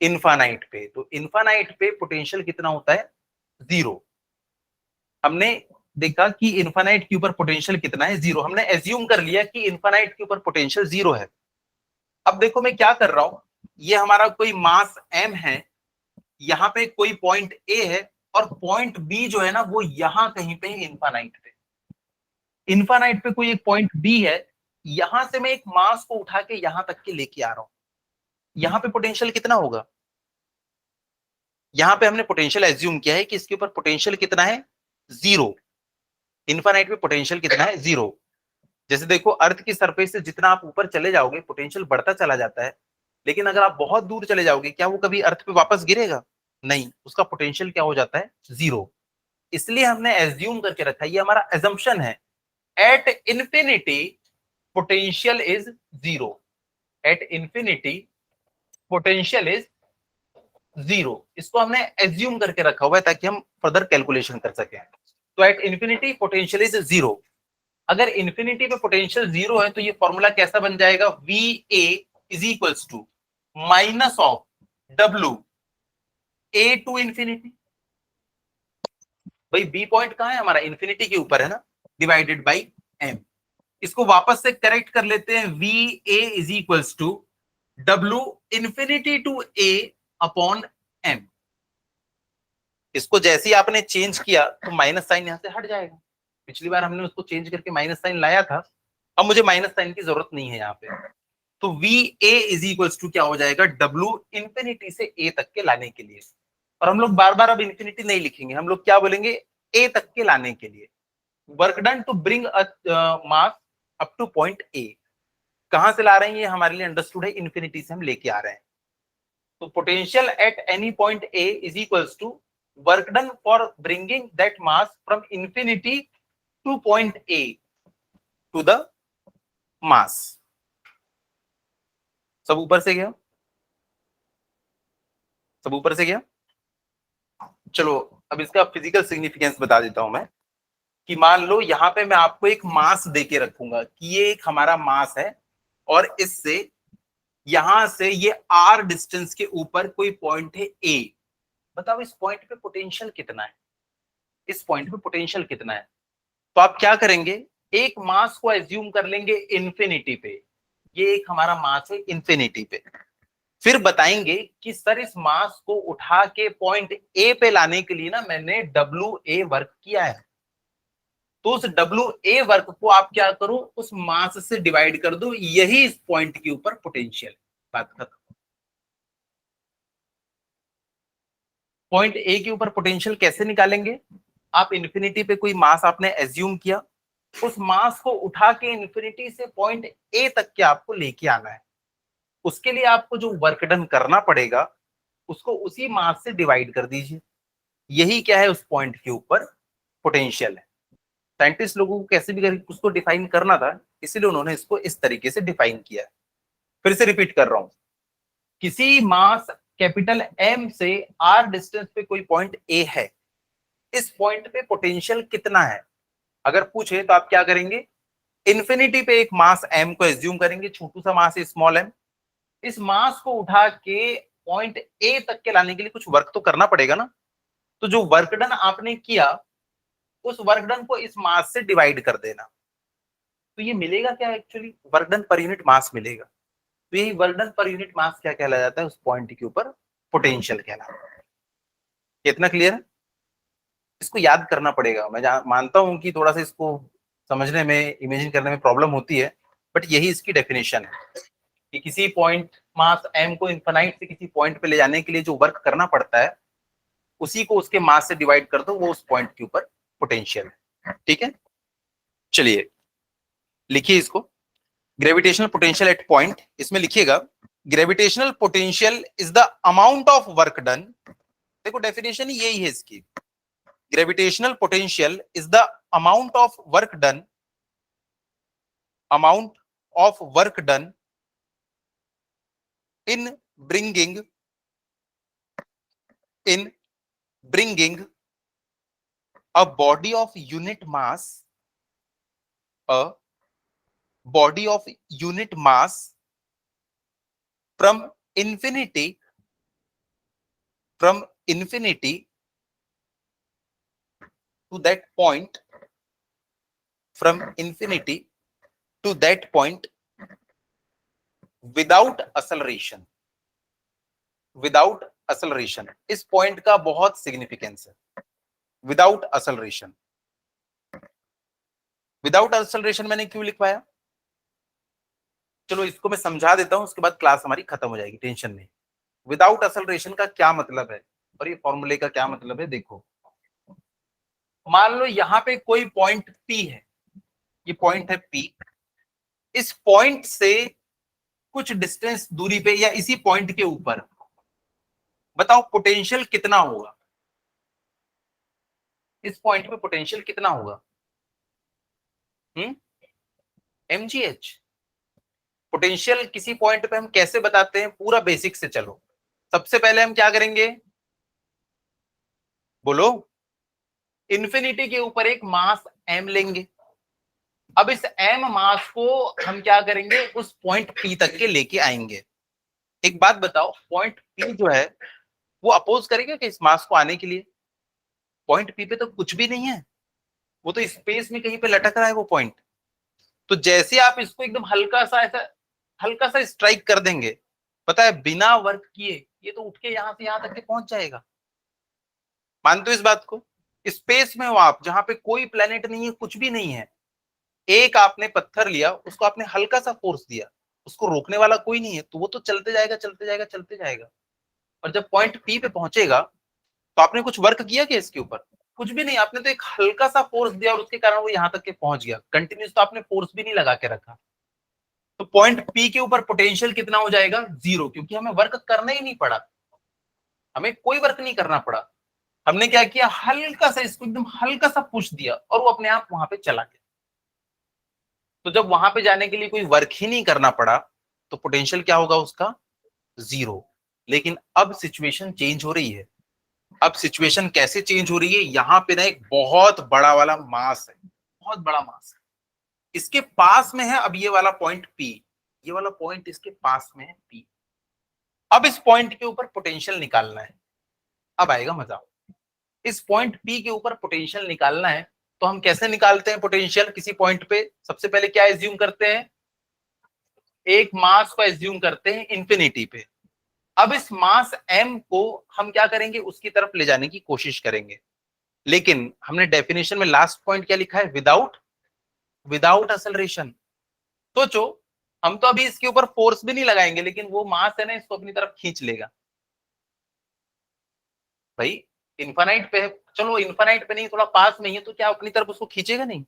इनफानाइट पे। तो इनफानाइट पे पोटेंशियल कितना होता है, जीरो। हमने देखा कि इनफानाइट के ऊपर पोटेंशियल कितना है, जीरो। हमने एज्यूम कर लिया कि इनफानाइट के ऊपर पोटेंशियल जीरो है। अब देखो मैं क्या कर रहा हूं, ये हमारा कोई मास m है, यहाँ पे कोई पॉइंट A है और पॉइंट B जो है ना वो यहां कहीं पे इनफानाइट पे, इनफानाइट पे कोई एक पॉइंट B है, यहां से मैं एक मास को उठा के यहां तक के लेके आ रहा हूं। यहां पे पोटेंशियल कितना होगा, यहां पे हमने पोटेंशियल एज्यूम किया है कि इसके ऊपर पोटेंशियल कितना है, जीरो। इनफानाइट पे पोटेंशियल कितना है, जीरो। जैसे देखो अर्थ की सरफेस से जितना आप ऊपर चले जाओगे पोटेंशियल बढ़ता चला जाता है, लेकिन अगर आप बहुत दूर चले जाओगे क्या वो कभी अर्थ पे वापस गिरेगा? नहीं, उसका पोटेंशियल क्या हो जाता है, जीरो। इसलिए हमने एज्यूम करके रखा है, ये हमारा एजम्पशन है, eight infinity potential is zero, eight infinity potential is zero. इसको हमने एज्यूम करके रखा हुआ है ताकि हम फर्दर कैलकुलेशन कर सकें। तो at infinity potential is zero. अगर इंफिनिटी पे पोटेंशियल जीरो है तो ये फॉर्मूला कैसा बन जाएगा, V A is equals to minus of W A to infinity. भाई बी पॉइंट कहां है हमारा, इंफिनिटी के ऊपर है ना, डिवाइडेड बाई एम। इसको वापस से करेक्ट कर लेते हैं, V A is equals to W infinity to A upon m. इसको जैसे ही आपने चेंज किया तो माइनस साइन यहां से हट जाएगा। पिछली बार हमने उसको चेंज करके माइनस साइन लाया था, अब मुझे माइनस साइन की जरूरत नहीं है यहाँ पे। तो V A is equals to क्या हो जाएगा, डब्ल्यू इंफिनिटी से ए तक के लाने के लिए। और हम लोग बार बार अब इंफिनिटी नहीं लिखेंगे, हम लोग क्या बोलेंगे, ए तक के लाने के लिए। Work done to bring mass up to point A. कहां से ला रहे हैं ये हमारे लिए अंडरस्टूड है, इंफिनिटी से हम लेके आ रहे हैं। तो potential at any point A is equals to work done for bringing that mass from infinity to point A to the mass. सब ऊपर से गया, सब ऊपर से गया। चलो अब इसका फिजिकल सिग्निफिकेंस बता देता हूं मैं, कि मान लो यहाँ पे मैं आपको एक मास देके रखूंगा कि ये एक हमारा मास है और इससे यहां से ये आर डिस्टेंस के ऊपर कोई पॉइंट है ए। बताओ इस पॉइंट पे पोटेंशियल कितना है, इस पॉइंट पे पोटेंशियल कितना है? तो आप क्या करेंगे, एक मास को एज्यूम कर लेंगे इंफिनिटी पे, ये एक हमारा मास है इंफिनिटी पे। फिर बताएंगे कि सर इस मास को उठा के पॉइंट ए पे लाने के लिए ना मैंने डब्ल्यू ए वर्क किया है। तो उस डब्ल्यू ए वर्क को आप क्या करो, उस मास से डिवाइड कर दो, यही इस पॉइंट के ऊपर पोटेंशियल। बात खत्म। पॉइंट ए के ऊपर पोटेंशियल कैसे निकालेंगे, आप इंफिनिटी पे कोई मास आपने एज्यूम किया, उस मास को उठा के इंफिनिटी से पॉइंट ए तक के आपको लेके आना है। उसके लिए आपको जो वर्क डन करना पड़ेगा उसको उसी मास से डिवाइड कर दीजिए, यही क्या है उस पॉइंट के ऊपर पोटेंशियल है। साइंटिस्ट लोगों को कैसे भी करके उसको डिफाइन करना था, इसलिए उन्होंने इसको इस तरीके से डिफाइन किया है। फिर से रिपीट कर रहा हूं, किसी मास कैपिटल एम से आर डिस्टेंस पे कोई पॉइंट ए है, इस पॉइंट पे पोटेंशियल कितना है अगर पूछे तो आप क्या करेंगे, इन्फिनिटी पे एक मास एम को एज्यूम करेंगे, छोटू सा मास है स्मॉल एम। इस मास को उठा के पॉइंट ए तक के लाने के लिए कुछ वर्क तो करना पड़ेगा ना। तो जो वर्क डन आपने किया उस वर्क डन को इस मास से डिवाइड कर देना, तो ये मिलेगा क्या, actually work done per unit mass मिलेगा। तो यही work done per unit mass क्या कहलाया जाता है, उस पॉइंट के ऊपर पोटेंशियल कहलाता है। कितना क्लियर है? इसको याद करना पड़ेगा। मैं मानता हूं कि थोड़ा सा इसको समझने में, इमेजिन करने में प्रॉब्लम होती है, बट यही इसकी डेफिनेशन है कि किसी पॉइंट मास m को इन्फिनाइट से किसी पॉइंट पे ले जाने के लिए जो वर्क करना पड़ता है उसी को उसके मास से डिवाइड कर दो, वो उस पॉइंट के ऊपर पोटेंशियल है। ठीक है, चलिए लिखिए इसको, ग्रेविटेशनल पोटेंशियल एट पॉइंट। इसमें लिखिएगा gravitational potential is the amount of work done. देखो डेफिनेशन यही है इसकी, gravitational potential is the amount of work done, amount of work done in bringing a body of unit mass, a body of unit mass from infinity to that point, from infinity to that point without acceleration. Without acceleration इस पॉइंट का बहुत सिग्निफिकेंस है। विदाउट असलरेशन, विदाउट असलरेशन मैंने क्यों लिखवाया, चलो इसको मैं समझा देता हूं, उसके बाद क्लास हमारी खत्म हो जाएगी, टेंशन नहीं। विदाउट असलरेशन का क्या मतलब है और ये फॉर्मूले का क्या मतलब है, देखो मान लो यहां पे कोई पॉइंट P है, ये पॉइंट है P, इस पॉइंट से कुछ डिस्टेंस दूरी पे या इसी पॉइंट के ऊपर बताओ पोटेंशियल कितना होगा, इस पॉइंट पे पोटेंशियल कितना होगा, mgh। पोटेंशियल किसी पॉइंट पे हम कैसे बताते हैं, पूरा बेसिक से चलो। सबसे पहले हम क्या करेंगे, बोलो, इन्फिनिटी के ऊपर एक मास m लेंगे। अब इस m मास को हम क्या करेंगे, उस पॉइंट P तक के लेके आएंगे। एक बात बताओ, पॉइंट P जो है वो अपोज करेगा कि इस मास को आने के लिए, पॉइंट P पे तो कुछ भी नहीं है, वो तो स्पेस में कहीं पे लटक रहा है वो पॉइंट। तो जैसे आप इसको एकदम हल्का सा ऐसा हल्का सा स्ट्राइक कर देंगे, पता है बिना वर्क किए ये तो उठ के यहां से यहां तक के पहुंच जाएगा। मानते हो इस बात को? स्पेस में हो आप, जहां पे कोई प्लेनेट नहीं है, कुछ भी नहीं है, एक आपने पत्थर लिया, उसको आपने हल्का सा फोर्स दिया, उसको रोकने वाला कोई नहीं है, तो वो तो चलते जाएगा चलते जाएगा चलते जाएगा। और जब पॉइंट P पे पहुंचेगा तो आपने कुछ वर्क किया क्या इसके ऊपर, कुछ भी नहीं, आपने तो एक हल्का सा फोर्स दिया और उसके कारण वो यहां तक के पहुंच गया। कंटिन्यूस तो आपने फोर्स भी नहीं लगा के रखा। तो पॉइंट P के ऊपर पोटेंशियल कितना हो जाएगा, 0, क्योंकि हमें वर्क करना ही नहीं पड़ा, हमें कोई वर्क नहीं करना पड़ा। हमने क्या किया, हल्का सा इसको एकदम हल्का सा पुश दिया और वो अपने आप वहां पे चला गया। तो जब वहां पे जाने के लिए कोई वर्क ही नहीं करना पड़ा तो पोटेंशियल क्या होगा उसका, 0। लेकिन अब सिचुएशन चेंज हो रही है। अब सिचुएशन कैसे चेंज हो रही है, यहां पे ना एक बहुत बड़ा वाला मास है, बहुत बड़ा मास है, इसके पास में है अब ये वाला पॉइंट P, ये वाला पॉइंट इसके पास में है P। अब इस पॉइंट के ऊपर पोटेंशियल निकालना है, अब आएगा मजा। इस पॉइंट P के ऊपर पोटेंशियल निकालना है, तो हम कैसे निकालते हैं पोटेंशियल किसी पॉइंट पे, सबसे पहले क्या एज्यूम करते हैं, एक मास को एज्यूम करते हैं इंफिनिटी पे। अब इस मास m को हम क्या करेंगे, उसकी तरफ ले जाने की कोशिश करेंगे। लेकिन हमने डेफिनेशन में लास्ट पॉइंट क्या लिखा है, विदाउट एक्सेलरेशन। सोचो, हम तो अभी इसके ऊपर फोर्स भी नहीं लगाएंगे, लेकिन वो मास है ना, इसको अपनी तरफ खींच लेगा। भाई इन्फानाइट पे है, चलो इन्फानाइट पे नहीं, थोड़ा पास में ही है, तो क्या अपनी तरफ उसको खींचेगा नहीं?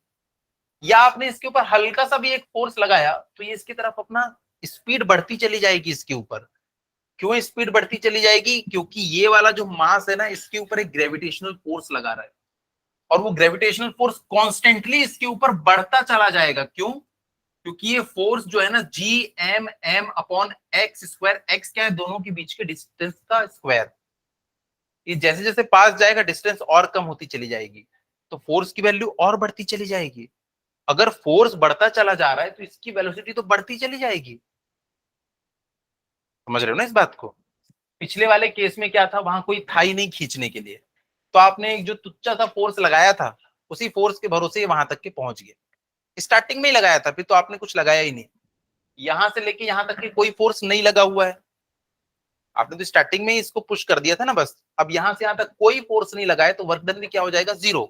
या आपने इसके ऊपर हल्का सा भी एक फोर्स लगाया तो ये इसकी तरफ अपना स्पीड बढ़ती चली जाएगी इसके ऊपर। क्यों स्पीड बढ़ती चली जाएगी, क्योंकि ये वाला जो मास है ना, इसके ऊपर एक ग्रेविटेशनल फोर्स लगा रहा है, और वो ग्रेविटेशनल फोर्स कॉन्स्टेंटली इसके ऊपर बढ़ता चला जाएगा। क्यों? क्योंकि ये फोर्स जो है ना G M M upon X square, X क्या है, दोनों के बीच के डिस्टेंस का स्क्वायर, ये जैसे जैसे पास जाएगा डिस्टेंस और कम होती चली जाएगी, तो फोर्स की वैल्यू और बढ़ती चली जाएगी। अगर फोर्स बढ़ता चला जा रहा है तो इसकी वेलोसिटी तो बढ़ती चली जाएगी। समझ रहे हो ना इस बात को? पिछले वाले केस में क्या था, वहां कोई था ही नहीं खींचने के लिए, तो आपने एक जो तुच्चा सा फोर्स लगाया था, उसी फोर्स के भरोसे वहां तक के पहुंच गए। स्टार्टिंग में ही लगाया था, फिर तो आपने कुछ लगाया ही नहीं। यहां से लेके यहां तक के कोई फोर्स नहीं लगा हुआ है, आपने तो स्टार्टिंग में ही इसको पुश कर दिया था ना बस। अब यहां से यहां तक कोई फोर्स नहीं लगाए तो वर्क डन भी क्या हो जाएगा, 0।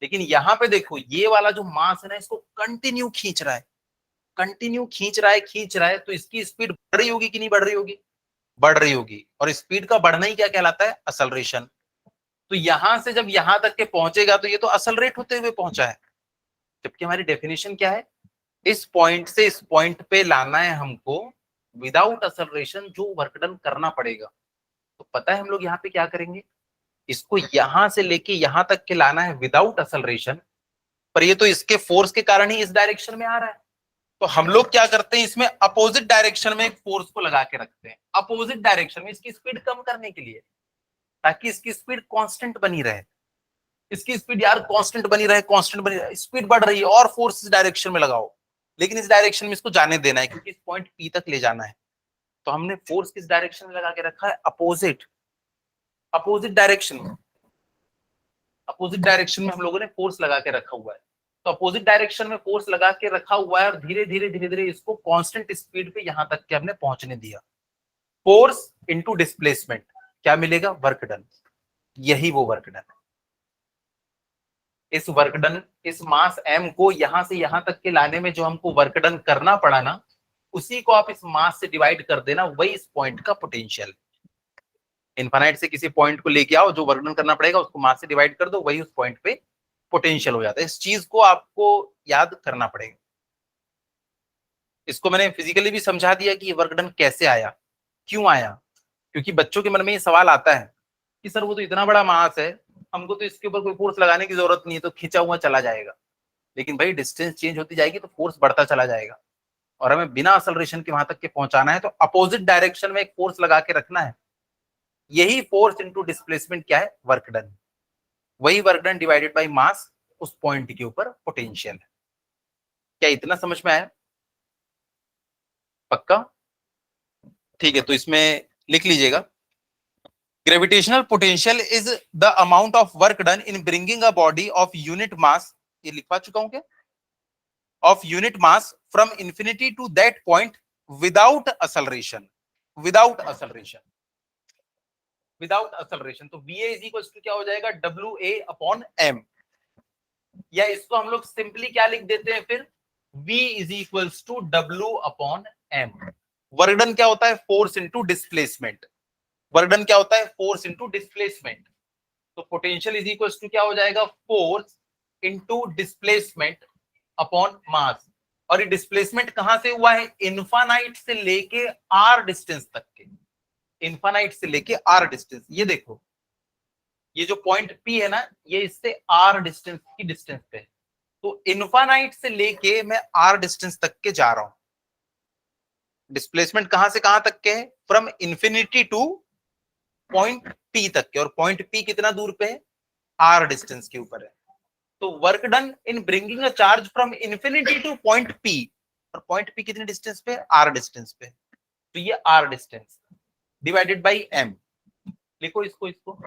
लेकिन यहाँ पे देखो ये वाला जो मास है ना, इसको कंटिन्यू खींच रहा है, कंटिन्यू खींच रहा है, तो इसकी स्पीड बढ़ रही होगी कि नहीं बढ़ रही होगी? बढ़ रही होगी। और स्पीड का बढ़ना ही क्या कहलाता है, असलरेशन। तो यहां से जब यहां तक के पहुंचेगा तो ये तो असलरेट होते हुए पहुंचा है, जबकि हमारी डेफिनेशन क्या है, इस पॉइंट से इस पॉइंट पे लाना है हमको विदाउट असलरेशन, जो वर्क डन करना पड़ेगा। तो पता है हम लोग यहाँ पे क्या करेंगे, इसको यहां से लेके यहां तक के लाना है विदाउट असलरेशन, पर ये तो इसके फोर्स के कारण ही इस डायरेक्शन में आ रहा है। तो हम लोग क्या करते हैं, इसमें अपोजिट डायरेक्शन में एक फोर्स को लगा के रखते हैं, अपोजिट डायरेक्शन में, इसकी स्पीड कम करने के लिए, ताकि इसकी स्पीड कांस्टेंट बनी रहे। इसकी स्पीड यार कांस्टेंट बनी रहे, कांस्टेंट बनी रहे, स्पीड बढ़ रही है और फोर्स इस डायरेक्शन में लगाओ, लेकिन इस डायरेक्शन में इसको जाने देना है क्योंकि इस पॉइंट पी तक ले जाना है। तो हमने फोर्स किस डायरेक्शन में लगा के रखा है, अपोजिट, अपोजिट डायरेक्शन में। अपोजिट डायरेक्शन में हम लोगों ने फोर्स लगा के रखा हुआ है। तो अपोजिट डायरेक्शन में फोर्स लगा के रखा हुआ है और धीरे धीरे धीरे धीरे इसको कांस्टेंट स्पीड पे यहां तक के हमने पहुंचने दिया। फोर्स इनटू डिस्प्लेसमेंट क्या मिलेगा, वर्क डन। यही वो वर्क डन है। इस वर्क डन, इस मास m को यहां से यहां तक के लाने में जो हमको वर्क डन करना पड़ा ना, उसी को आप इस मास से डिवाइड कर देना, वही इस पॉइंट का पोटेंशियल। इनफाइनाइट से किसी पॉइंट को लेके आओ, जो वर्क डन करना पड़ेगा उसको मास से डिवाइड कर दो, वही उस पॉइंट पे पोटेंशियल हो जाता है। इस चीज को आपको याद करना पड़ेगा। इसको मैंने फिजिकली भी समझा दिया कि ये वर्क डन कैसे आया, क्यों आया, क्योंकि बच्चों के मन में ये सवाल आता है कि सर वो तो इतना बड़ा मास है, हमको तो इसके ऊपर कोई फोर्स लगाने की जरूरत नहीं है, तो खींचा हुआ चला जाएगा। लेकिन भाई डिस्टेंस चेंज होती जाएगी तो फोर्स बढ़ता चला जाएगा, और हमें बिना असलरेशन के वहां तक के पहुंचाना है, तो अपोजिट डायरेक्शन में एक फोर्स लगा के रखना है। यही फोर्स इनटू डिस्प्लेसमेंट क्या है, वर्क डन। वही work done divided by mass, उस पॉइंट के ऊपर पोटेंशियल है। क्या इतना समझ में आया? पक्का? ठीक है, तो इसमें लिख लीजिएगा, gravitational potential is the amount of work done in bringing a body of unit mass, ये लिखवा चुका हूं क्या, of unit mass from infinity to that point without acceleration, without acceleration, without acceleration। तो va is equals to क्या हो जाएगा, wa upon m, या इसको हम लोग सिंपली क्या लिख देते हैं फिर, v is equals to w upon m। Work done क्या होता है, force into displacement. Work done क्या होता है, फोर्स इनटू डिस्प्लेसमेंट। तो पोटेंशियल इज इक्वल्स टू क्या हो जाएगा, force into displacement upon mass. और ये डिस्प्लेसमेंट कहां से हुआ है, इन्फानाइट से लेके आर डिस्टेंस तक के, इन्फानाइट से लेके आर डिस्टेंस। ये देखो, ये जो पॉइंट पी है ना, ये इससे आर डिस्टेंस की डिस्टेंस पे है। तो इन्फानाइट से लेके मैं आर डिस्टेंस तक के जा रहा हूं। डिस्प्लेसमेंट कहां से कहां तक के है, from infinity to point P तक के, और पॉइंट पी कितना दूर पे है, आर डिस्टेंस के ऊपर है। तो work done in bringing a charge from infinity to point P, और पॉइंट पी कितने डिस्टेंस पे, आर डिस्टेंस पे, तो ये R distance divided by M. लिखो इसको, इसको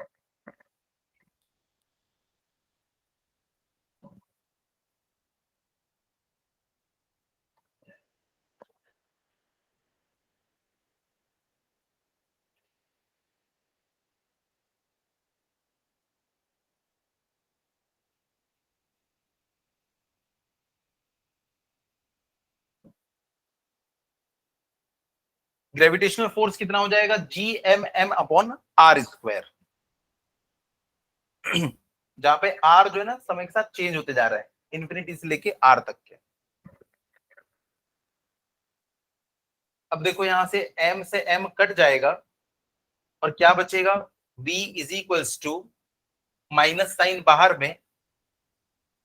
ग्रेविटेशनल फोर्स कितना हो जाएगा, G M M upon are square. जहां पे आर जो है ना समय के साथ चेंज होते जा रहा है, इंफिनिटी से लेके आर तक के। अब देखो यहां से m से m कट जाएगा और क्या बचेगा, v is equals to minus sign बाहर में,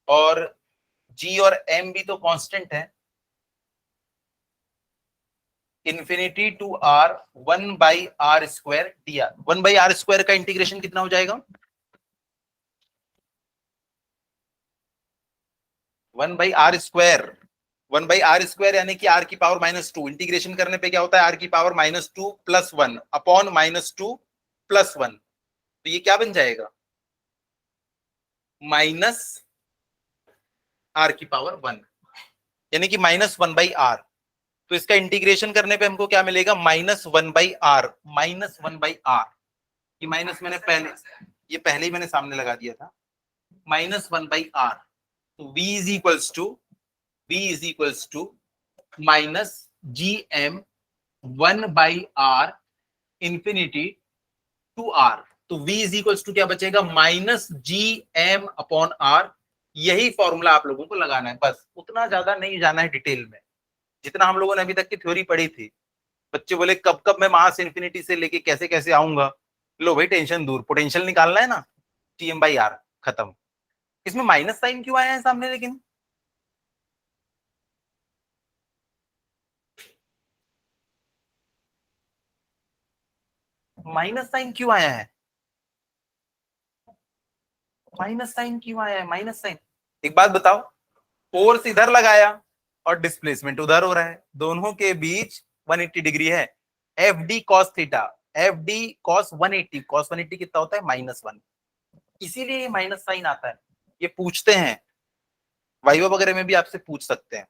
और g और m भी तो कांस्टेंट है, infinity to are 1/r² dr। 1/r² का इंटीग्रेशन कितना हो जाएगा? 1/r²। 1/r² यानी कि r की पावर -2। इंटीग्रेशन करने पे क्या होता है? r की पावर -2 + 1 अपॉन -2 + 1। तो ये क्या बन जाएगा? -r की पावर 1, यानी कि -1/r। तो इसका इंटीग्रेशन करने पे हमको क्या मिलेगा? -1/r। -1/r, ये माइनस मैंने पहले, ये पहले ही मैंने सामने लगा दिया था। -1/r। तो v is equals to -gm 1/r infinity to r। तो v इज इक्वल्स टू क्या बचेगा? -gm/r। यही फॉर्मूला आप लोगों को लगाना है, बस उतना ज्यादा नहीं जाना है डिटेल में, जितना हम लोगों ने अभी तक की थ्योरी पढ़ी थी। बच्चे बोले कब कब मैं मास इंफिनिटी से लेके कैसे कैसे आऊंगा। लो भाई टेंशन दूर, पोटेंशियल निकालना है ना, Tm/r खत्म। इसमें माइनस साइन क्यों आया है सामने लेकिन? माइनस साइन क्यों आया है? माइनस साइन क्यों आया है? माइनस साइन, एक बात बताओ, फोर्स इधर लगाया और डिस्प्लेसमेंट उधर हो रहा है, दोनों के बीच 180 डिग्री है। F D cos theta, F D cos 180, cos 180 कितना होता है? -1। इसीलिए ये माइनस साइन आता है। ये पूछते हैं वाइवा वगैरह में भी, आपसे पूछ सकते हैं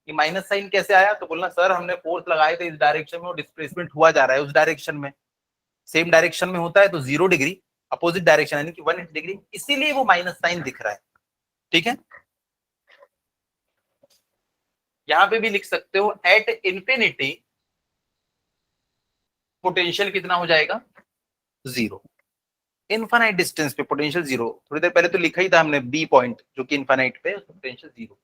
कि माइनस साइन कैसे आया, तो बोलना सर हमने फोर्स लगाए थे इस डायरेक्शन में और डिस्प्लेसमेंट हुआ जा रहा है उस डायरेक्शन में। सेम डायरेक्शन में होता है तो 0 डिग्री, अपोजिट डायरेक्शन यानी कि 180 डिग्री, इसीलिए वो माइनस साइन दिख रहा है। ठीक है, यहां पे भी लिख सकते हो एट इंफिनिटी पोटेंशियल कितना हो जाएगा? 0। इनफाइनाइट डिस्टेंस पे पोटेंशियल 0, थोड़ी देर पहले तो लिखा ही था हमने बी पॉइंट जो कि इनफाइनाइट पे पोटेंशियल 0।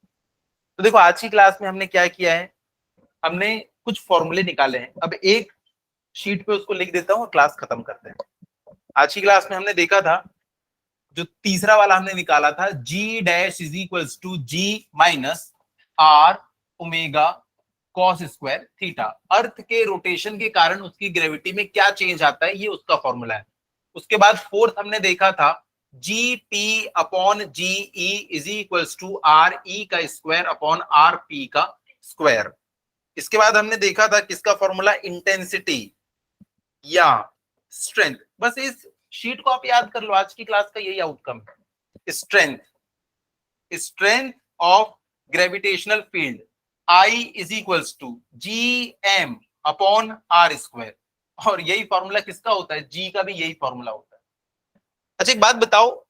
तो देखो आज की क्लास में हमने क्या किया है, हमने कुछ फॉर्मूले निकाले हैं। अब एक शीट पे उसको लिख देता हूँ और क्लास खत्म करते हैं। आज की क्लास में हमने देखा था, जो तीसरा वाला हमने निकाला था, G dash is equals to G minus R omega cos square theta. Earth के रोटेशन के कारण उसकी ग्रेविटी में क्या चेंज आता है, ये उसका फॉर्मूला है। उसके बाद फोर्थ हमने देखा था, G P upon ji E is equals to R ई का स्क्वायर अपॉन आर पी का स्क्वायर। इसके बाद हमने देखा था किसका फॉर्मूला? इंटेंसिटी या स्ट्रेंथ। बस इस शीट को आप याद कर लो, आज की क्लास का यही आउटकम है। Strength, strength of gravitational field I is equals to G M upon are square. और यही फॉर्मूला किसका होता है? जी का भी यही फॉर्मूला होता है। अच्छा एक बात बताओ,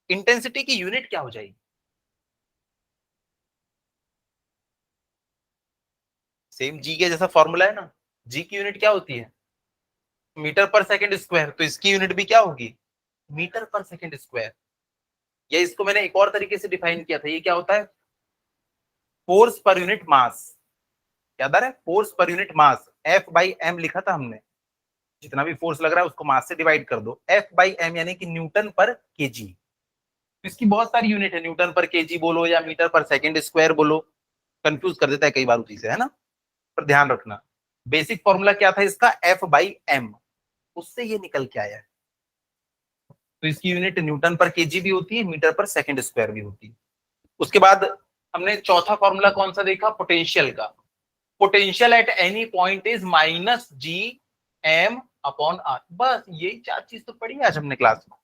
इंटेंसिटी की यूनिट क्या हो जाएगी? सेम जी के जैसा फॉर्मूला है ना, जी की यूनिट क्या होती है? मीटर पर सेकंड स्क्वायर। तो इसकी यूनिट भी क्या होगी? मीटर पर सेकंड स्क्वायर। या इसको मैंने एक और तरीके से डिफाइन किया था, ये क्या होता है? Force per unit mass. याद आ रहा है? Force per unit mass, F/m लिखा था हमने। जितना भी फोर्स लग रहा है उसको मास से डिवाइड कर दो, F/m यानी कि न्यूटन पर केजी। इसकी बहुत सारी यूनिट है, न्यूटन पर केजी बोलो या मीटर पर सेकंड स्क्वायर बोलो, कंफ्यूज कर देता है कई बार उसी से, है ना। पर ध्यान रखना बेसिक फॉर्मूला क्या था इसका? F/m। उससे ये निकल के आया है। तो इसकी यूनिट न्यूटन पर केजी भी होती है, मीटर पर सेकंड स्क्वायर भी होती है। उसके बाद हमने चौथा फॉर्मूला कौन सा देखा? पोटेंशियल का। Potential at any point is -gm/r। बस यही चार चीज तो पढ़ी आज हमने क्लास में।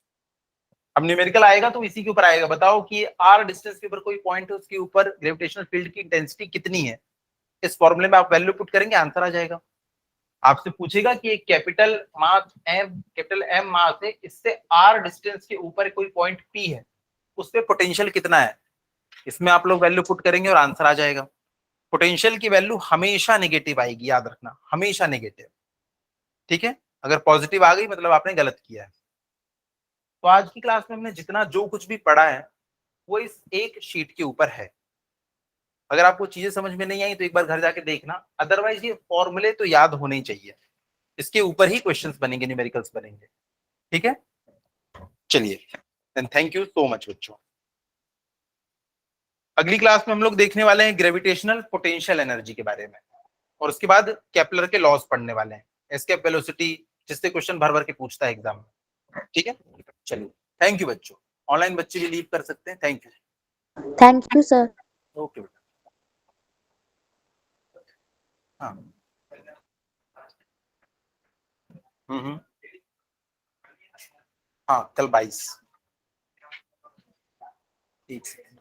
अब न्यूमेरिकल आएगा तो इसी के ऊपर आएगा, बताओ कि r डिस्टेंस के ऊपर कोई पॉइंट है, उसके ऊपर ग्रेविटेशनल फील्ड की इंटेंसिटी कितनी है। इस फॉर्मूले में आप वैल्यू पुट करेंगे, आंसर आ जाएगा। आपसे पूछेगा कि एक कैपिटल मास m, कैपिटल M मास है, इससे r डिस्टेंस के ऊपर कोई पॉइंट P है, उस पे पोटेंशियल कितना है, इसमें आप लोग वैल्यू पुट करेंगे और आंसर आ जाएगा। पोटेंशियल की वैल्यू हमेशा नेगेटिव आएगी, याद रखना, हमेशा नेगेटिव। ठीक है, अगर पॉजिटिव आ गई मतलब आपने गलत किया है। तो आज की क्लास में हमने जितना जो कुछ भी पढ़ा है वो इस एक शीट के ऊपर है। अगर आपको चीजें समझ में नहीं आई तो एक बार घर जाके देखना, अदरवाइज ये फॉर्मूले तो याद होने ही चाहिए, इसके ऊपर ही क्वेश्चंस बनेंगे, न्यूमेरिकल्स बनेंगे। ठीक है, चलिए then thank you so much बच्चों। अगली क्लास में हम लोग देखने वाले हैं ग्रेविटेशनल पोटेंशियल एनर्जी के बारे में। और उसके बाद केपलर के लॉज पढ़ने वाले हैं, एस्केप वेलोसिटी, जिससे क्वेश्चन भर भर के पूछता है एग्जाम में। ठीक है, चलिए थैंक यू बच्चों। ऑनलाइन बच्चे भी लीव कर सकते हैं। Thank you. Thank you sir. Okay बेटा। हाँ हम्म, हाँ कल 22। ठीक है।